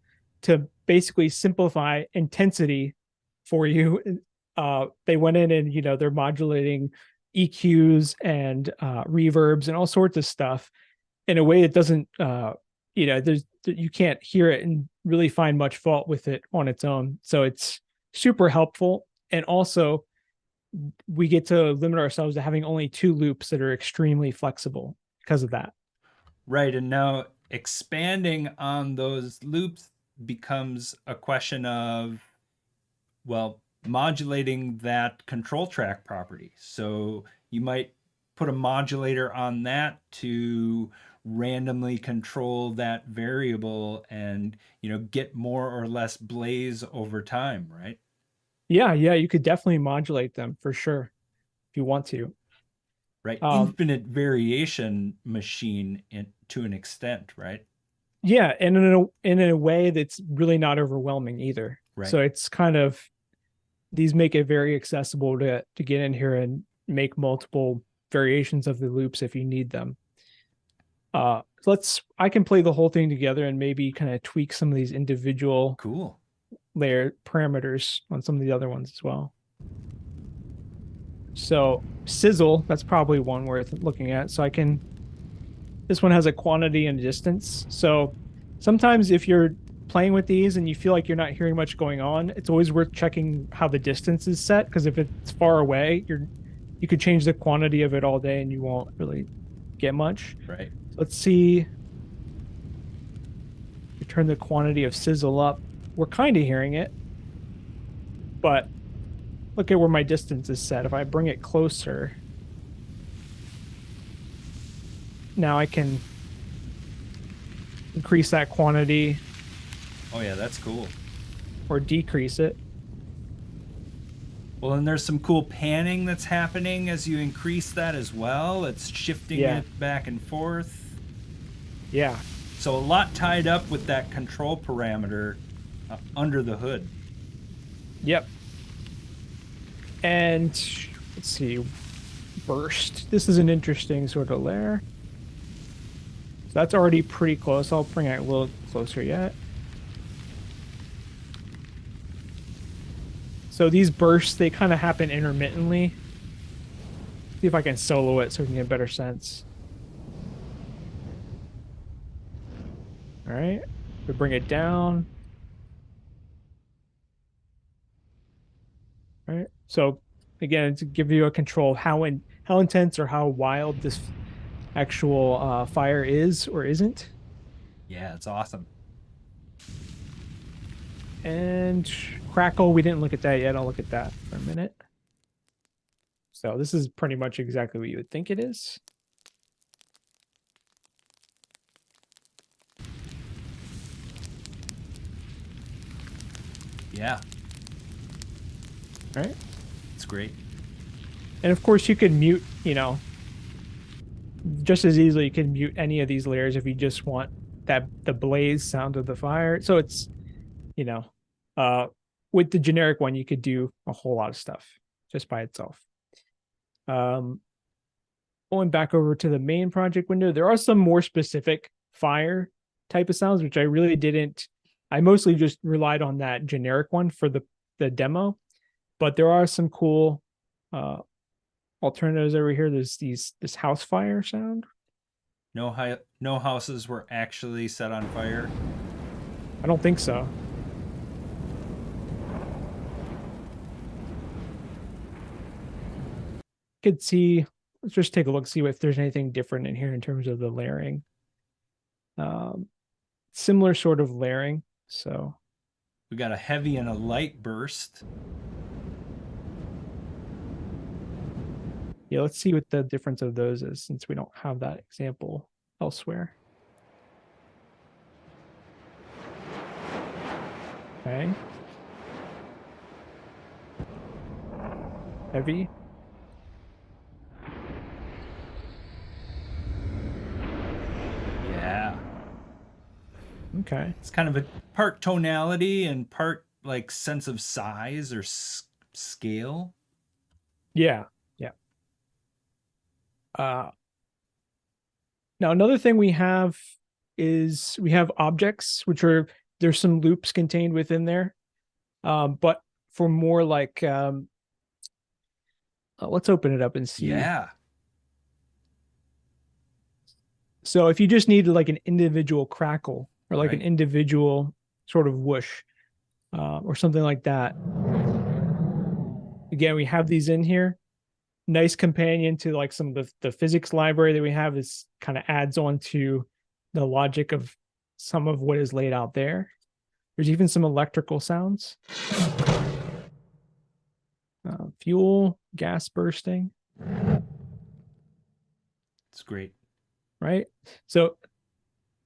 to basically simplify intensity for you. They went in and, you know, they're modulating EQs and reverbs and all sorts of stuff in a way that doesn't, you know, you can't hear it and really find much fault with it on its own. So it's super helpful. And also, we get to limit ourselves to having only 2 loops that are extremely flexible because of that. Right. And now expanding on those loops becomes a question of, well, modulating that control track property. So you might put a modulator on that to randomly control that variable and, you know, get more or less blaze over time, right? Yeah, you could definitely modulate them for sure if you want to. Right. Infinite variation machine to an extent, right? Yeah, and in a way that's really not overwhelming either. Right. So it's kind of, these make it very accessible to get in here and make multiple variations of the loops if you need them. I can play the whole thing together and maybe kind of tweak some of these individual Cool layer parameters on some of the other ones as well. So sizzle, that's probably one worth looking at. So this one has a quantity and a distance. So sometimes if you're playing with these and you feel like you're not hearing much going on, it's always worth checking how the distance is set, because if it's far away, you could change the quantity of it all day and you won't really get much. Right. Let's see. We turn the quantity of sizzle up. We're kind of hearing it, but look at where my distance is set. If I bring it closer, now I can increase that quantity. Oh yeah, that's cool. Or decrease it. Well, and there's some cool panning that's happening as you increase that as well. It's shifting it back and forth. Yeah. So a lot tied up with that control parameter under the hood. Yep. And let's see, burst. This is an interesting sort of layer. So that's already pretty close. I'll bring it a little closer yet. So these bursts, they kind of happen intermittently. See if I can solo it so we can get a better sense. All right, we bring it down. All right, so again, to give you a control of how intense or how wild this actual fire is or isn't. Yeah, it's awesome. And crackle, we didn't look at that yet. I'll look at that for a minute. So this is pretty much exactly what you would think it is. Yeah. All right. It's great. And of course you can mute, you know, just as easily you can mute any of these layers if you just want the blaze sound of the fire. So it's, you know, with the generic one, you could do a whole lot of stuff just by itself. Going back over to the main project window, there are some more specific fire type of sounds, which I mostly just relied on that generic one for the demo, but there are some cool alternatives over here. There's this house fire sound. No houses were actually set on fire. I don't think so. Could see, let's just take a look, see if there's anything different in here in terms of the layering. Similar sort of layering. So we got a heavy and a light burst. Yeah, let's see what the difference of those is, since we don't have that example elsewhere. Okay. Heavy. Yeah. Okay. It's kind of a part tonality and part like sense of size or scale. Yeah. Yeah. Uh, Now another thing we have is we have objects, which are there's some loops contained within there. But for more like let's open it up and see. Yeah, So if you just need like an individual crackle or like an right. individual sort of whoosh or something like that, again, we have these in here. Nice companion to like some of the physics library that we have is kind of adds on to the logic of some of what is laid out there. There's even some electrical sounds. Fuel, gas bursting, It's great. right? So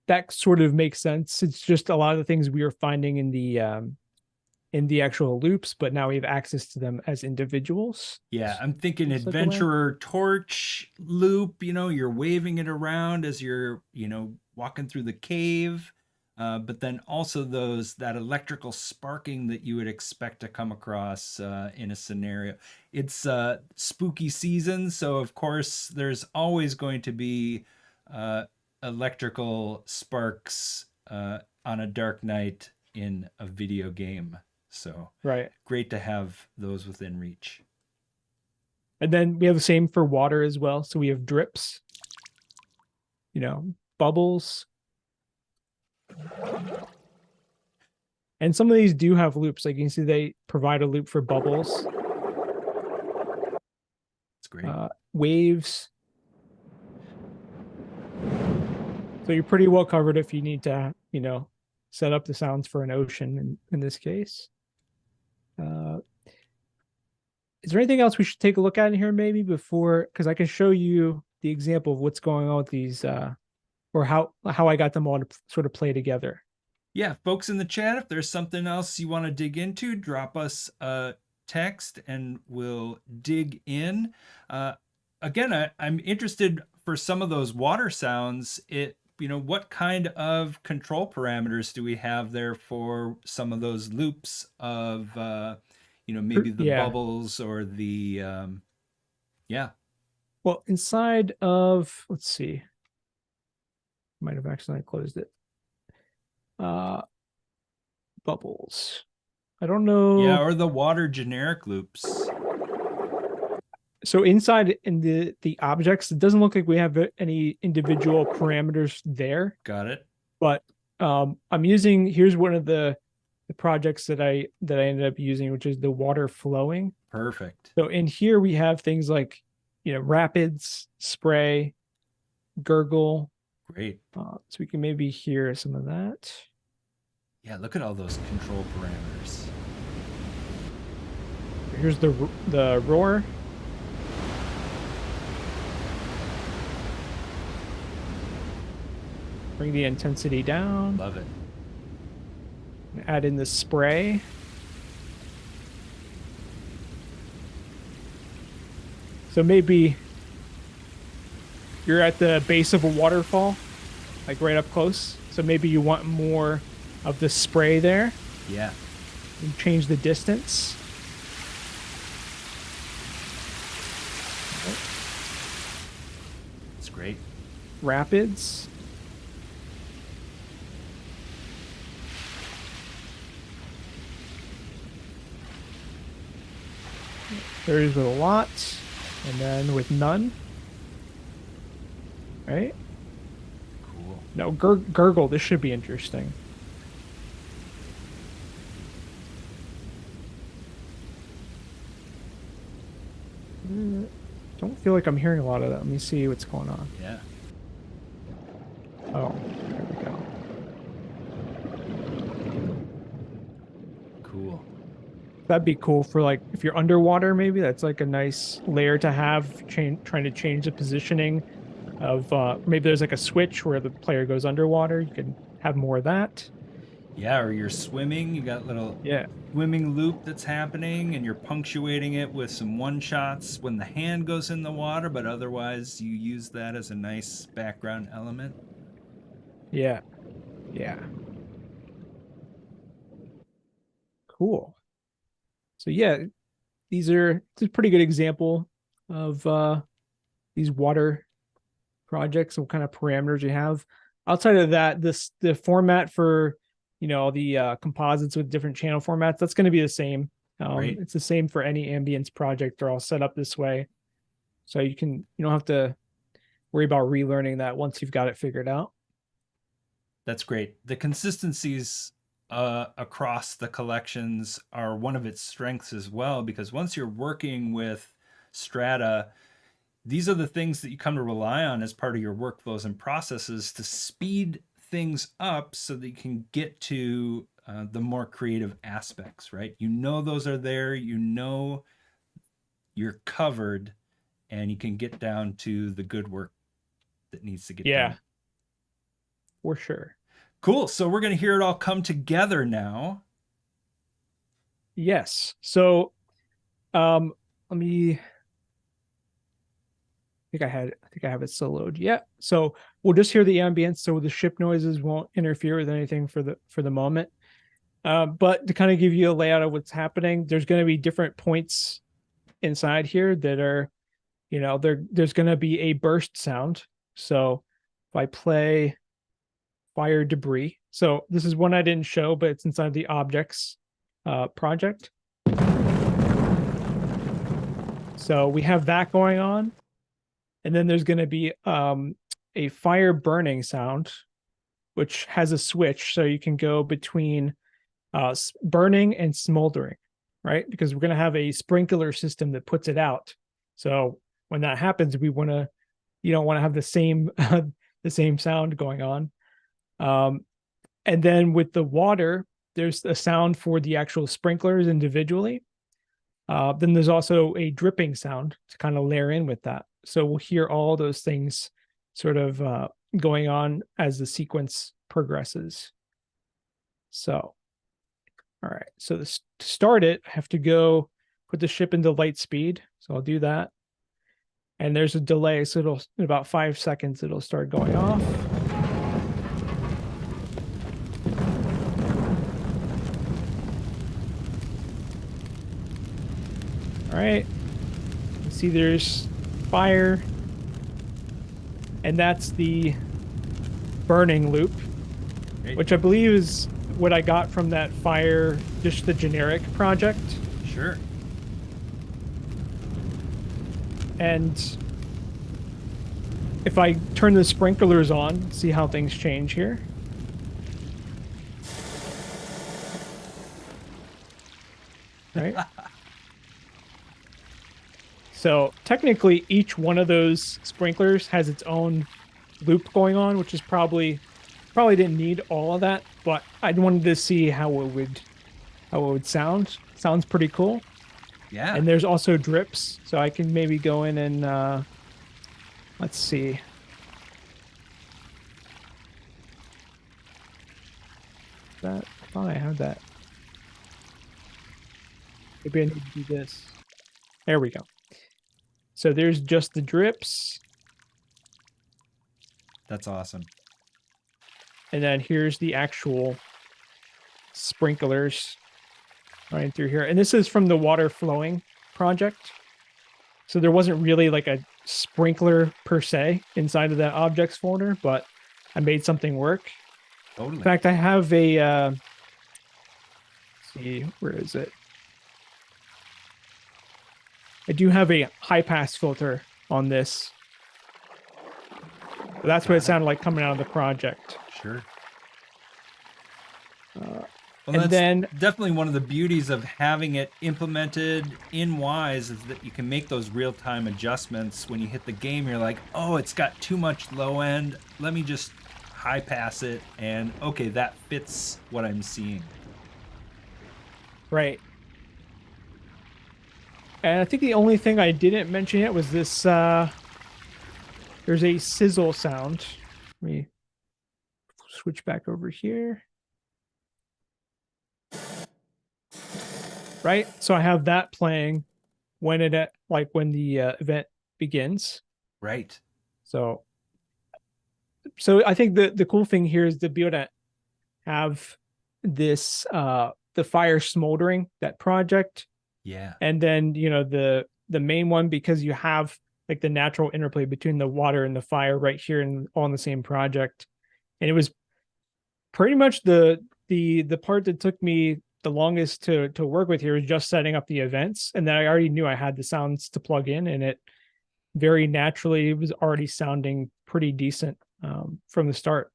that sort of makes sense. It's just a lot of the things we are finding in the actual loops, but now we have access to them as individuals. Yeah, I'm thinking It's like a way. adventurer torch loop, you're waving it around as you're, walking through the cave. But then also that electrical sparking that you would expect to come across in a scenario. It's spooky season, so of course there's always going to be uh, electrical sparks on a dark night in a video game. So Right. great to have those within reach. And then we have the same for water as well. So we have drips, bubbles. And some of these do have loops. Like you can see they provide a loop for bubbles, It's great. waves. So you're pretty well covered if you need to, set up the sounds for an ocean in this case. Is there anything else we should take a look at in here maybe before? Because I can show you the example of what's going on with these, or how I got them all to sort of play together. Yeah, folks in the chat, if there's something else you want to dig into, drop us a text and we'll dig in. Again, I'm interested for some of those water sounds. What kind of control parameters do we have there for some of those loops of, maybe the Yeah. bubbles or the, yeah. Well, inside of, let's see, might have accidentally closed it. Uh, Bubbles. I don't Yeah, know. or the water generic loops. So inside in the objects, it doesn't look like we have any individual parameters there, Got it. but I'm using here's one of the projects that I ended up using, which is the water flowing. Perfect. So in here we have things like rapids, spray, gurgle. Great. So we can maybe hear some of that. Yeah, look at all those control parameters. Here's the roar. Bring the intensity down. Love it. Add in the spray. So maybe you're at the base of a waterfall, like right up close. So maybe you want more of the spray there. Yeah. And change the distance. It's great. Rapids. There's with a lot, and then with none. Right? Cool. No, gurgle. This should be interesting. Don't feel like I'm hearing a lot of that. Let me see what's going on. Yeah. Oh, there we go. Cool. That'd be cool for like if you're underwater, maybe that's like a nice layer to have. Trying to change the positioning of maybe there's like a switch where the player goes underwater. You can have more of that. Yeah, or you're swimming, you got little Yeah. swimming loop that's happening and you're punctuating it with some one shots when the hand goes in the water, but otherwise you use that as a nice background element. Yeah. Yeah. Cool. So yeah, it's a pretty good example of these water projects, what kind of parameters you have. Outside of that, the format for the composites with different channel formats, that's going to be the same. Right. It's the same for any ambience project. They're all set up this way. So you don't have to worry about relearning that once you've got it figured out. That's great. The consistencies across the collections are one of its strengths as well, because once you're working with Strata, these are the things that you come to rely on as part of your workflows and processes to speed things up so that you can get to the more creative aspects, right? You know those are there, you know you're covered, and you can get down to the good work that needs to get Yeah, done. for sure. Cool. So we're going to hear it all come together now. Yes. So let me I think I have it soloed. Yeah. So we'll just hear the ambience, so the ship noises won't interfere with anything for the moment. But to kind of give you a layout of what's happening, there's going to be different points inside here that are, there's going to be a burst sound. So if I play fire debris, so this is one I didn't show, but it's inside the objects project. So we have that going on. And then there's going to be a fire burning sound, which has a switch. So you can go between burning and smoldering, right? Because we're going to have a sprinkler system that puts it out. So when that happens, you don't want to have the same the same sound going on. And then with the water, there's a sound for the actual sprinklers individually. Then there's also a dripping sound to kind of layer in with that. So we'll hear all those things sort of going on as the sequence progresses. So, all right. So to start it, I have to go put the ship into light speed. So I'll do that. And there's a delay. So in about 5 seconds, it'll start going off. All right. You see there's fire. And that's the burning loop, Great. which I believe is what I got from that fire, just the generic project. Sure. And if I turn the sprinklers on, see how things change here. Right. So technically each one of those sprinklers has its own loop going on, which is probably didn't need all of that, but I wanted to see how it would sound. Sounds pretty cool. Yeah. And there's also drips, so I can maybe go in and let's see. I thought I had that. Maybe I need to do this. There we go. So there's just the drips. That's awesome. And then here's the actual sprinklers running through here. And this is from the water flowing project. So there wasn't really like a sprinkler per se inside of that objects folder, but I made something work. Totally. In fact, I have a, let's see, where is it? I do have a high pass filter on this. That's what it sounded like coming out of the project. Sure. Well, And that's then definitely one of the beauties of having it implemented in Wwise is that you can make those real-time adjustments. When you hit the game, you're like, oh, it's got too much low end. Let me just high pass it, and okay, that fits what I'm seeing. Right. And I think the only thing I didn't mention yet was this, there's a sizzle sound. Let me switch back over here. Right? So I have that playing when when the event begins. Right. So I think the cool thing here is to be able to have this the fire smoldering, that project, Yeah. and then the main one, because you have like the natural interplay between the water and the fire right here and all in the same project. And it was pretty much the part that took me the longest to work with here was just setting up the events, and then I already knew I had the sounds to plug in, and it very naturally was already sounding pretty decent from the start.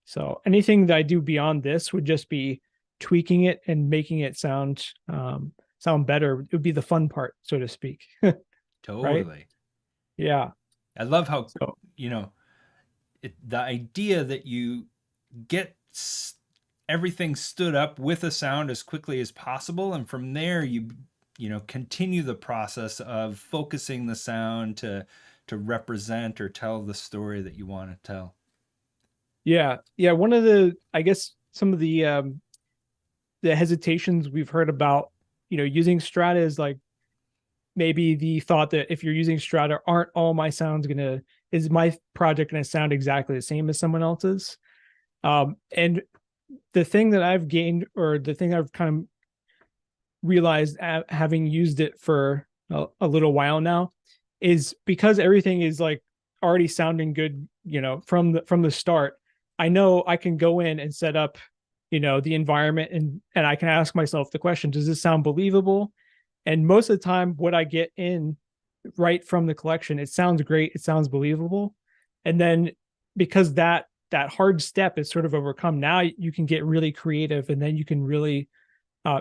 So anything that I do beyond this would just be tweaking it and making it sound better. It would be the fun part, so to speak. Right? Totally. Yeah. I love how, So the idea that you get everything stood up with a sound as quickly as possible, and from there you continue the process of focusing the sound to represent or tell the story that you want to tell. yeah, one of the, I guess, some of the hesitations we've heard about using Strata is like maybe the thought that if you're using Strata, aren't all my sounds gonna is my project gonna sound exactly the same as someone else's? And the thing that I've gained, or the thing I've kind of realized having used it for a little while now, is because everything is like already sounding good, from the start. I know I can go in and set up, the environment, and I can ask myself the question, does this sound believable? And most of the time, what I get in right from the collection, it sounds great, it sounds believable. And then because that hard step is sort of overcome, now you can get really creative, and then you can really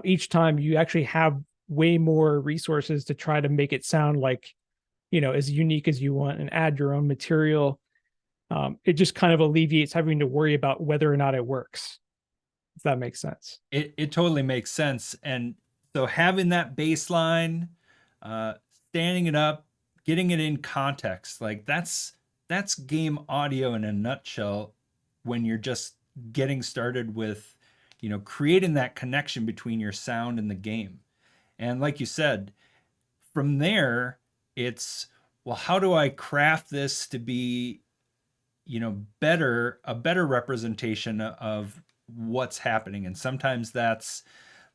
each time you actually have way more resources to try to make it sound like as unique as you want, and add your own material. It just kind of alleviates having to worry about whether or not it works, if that makes sense. It totally makes sense. And so having that baseline, standing it up, getting it in context, like that's game audio in a nutshell, when you're just getting started with creating that connection between your sound and the game. And like you said, from there it's, well, how do I craft this to be a better representation of what's happening? And sometimes that's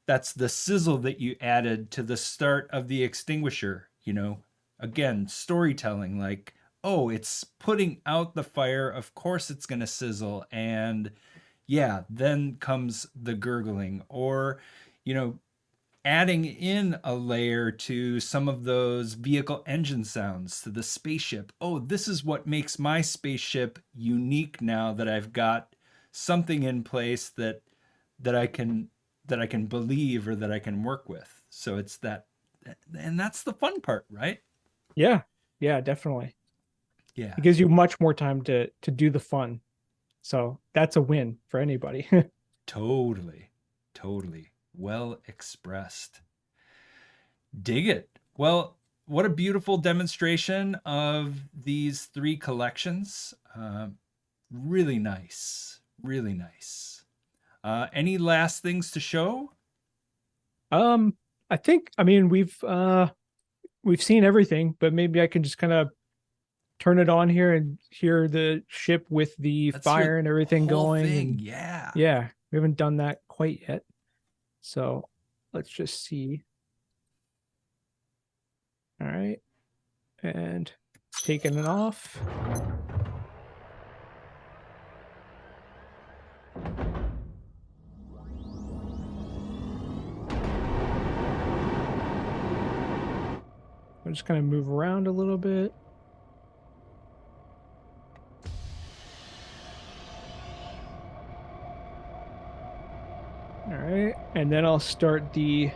the sizzle that you added to the start of the extinguisher. Again, storytelling, like, oh, it's putting out the fire, of course it's going to sizzle. And yeah, then comes the gurgling, or adding in a layer to some of those vehicle engine sounds to the spaceship. Oh, this is what makes my spaceship unique now that I've got something in place that I can believe, or that I can work with. So it's that, and that's the fun part, right? Yeah, definitely. Yeah, It gives you much more time to do the fun. So that's a win for anybody. totally. Well expressed. Dig it. Well, what a beautiful demonstration of these three collections. Really nice. Really nice. Any last things to show? I think, I mean, we've seen everything, but maybe I can just kind of turn it on here and hear the ship with the That's fire and everything whole going. thing. And Yeah. yeah, we haven't done that quite yet. So let's just see. All right. And taking it off. I'm just going to move around a little bit. All right. And then I'll start the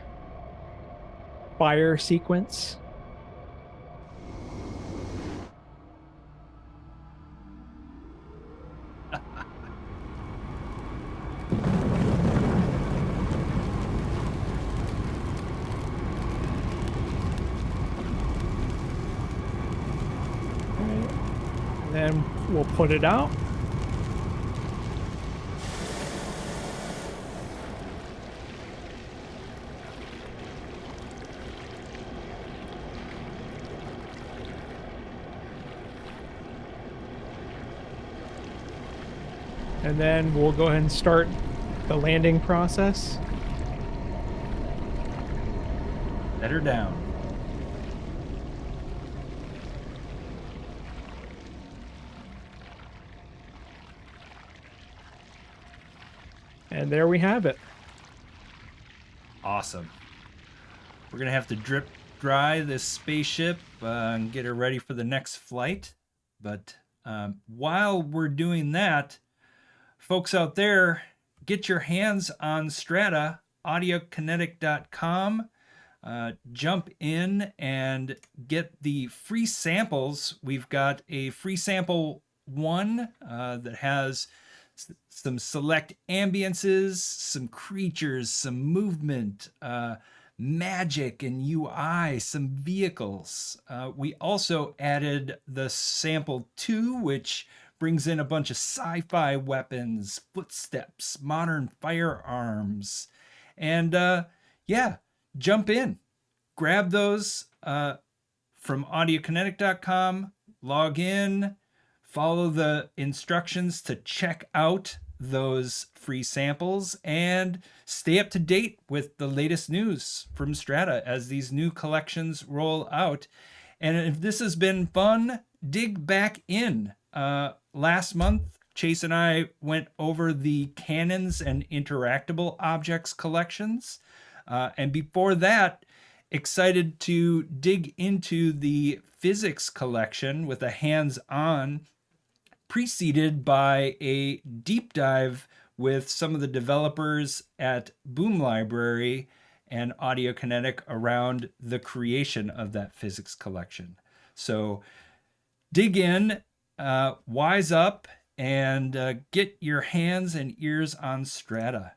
fire sequence. Then we'll put it out. And then we'll go ahead and start the landing process. Set her down. And there we have it. Awesome. We're going to have to drip dry this spaceship and get her ready for the next flight. But while we're doing that, folks out there, get your hands on Strata, audiokinetic.com. Jump in and get the free samples. We've got a free sample one that has some select ambiences, some creatures, some movement, magic and UI, some vehicles. We also added the sample 2, which brings in a bunch of sci-fi weapons, footsteps, modern firearms, and yeah, jump in, grab those from audiokinetic.com, log in, follow the instructions to check out those free samples, and stay up to date with the latest news from Strata as these new collections roll out. And if this has been fun, dig back in. Last month, Chase and I went over the cannons and interactable objects collections. And before that, excited to dig into the physics collection with a hands-on, preceded by a deep dive with some of the developers at Boom Library and Audiokinetic around the creation of that physics collection. So dig in, wise up, and get your hands and ears on Strata.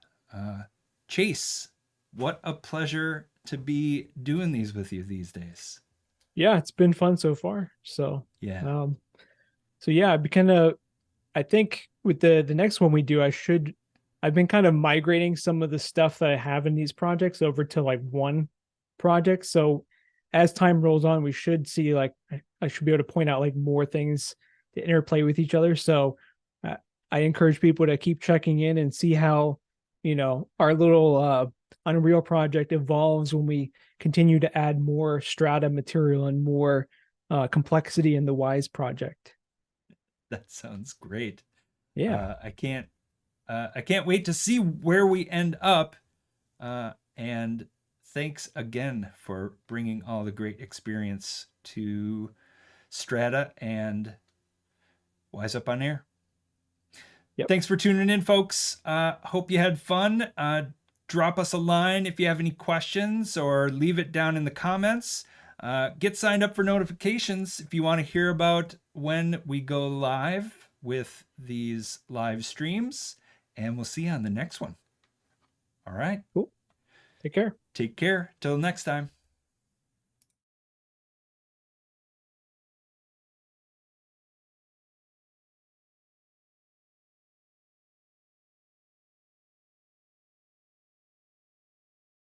Chase, what a pleasure to be doing these with you these days. Yeah, it's been fun so far. So Yeah. so yeah, I'd be kind of, I think with the next one we do, I've been kind of migrating some of the stuff that I have in these projects over to like one project. So as time rolls on, we should see like I should be able to point out like more things to interplay with each other. So I encourage people to keep checking in and see how, our little Unreal project evolves when we continue to add more Strata material and more complexity in the Wwise project. That sounds great. Yeah. I can't wait to see where we end up. And thanks again for bringing all the great experience to Strata and Wise Up on Air. Yep. Thanks for tuning in, folks. Hope you had fun. Drop us a line if you have any questions, or leave it down in the comments. Get signed up for notifications if you want to hear about when we go live with these live streams. And we'll see you on the next one. All right. Cool. Take care. Take care. Till next time.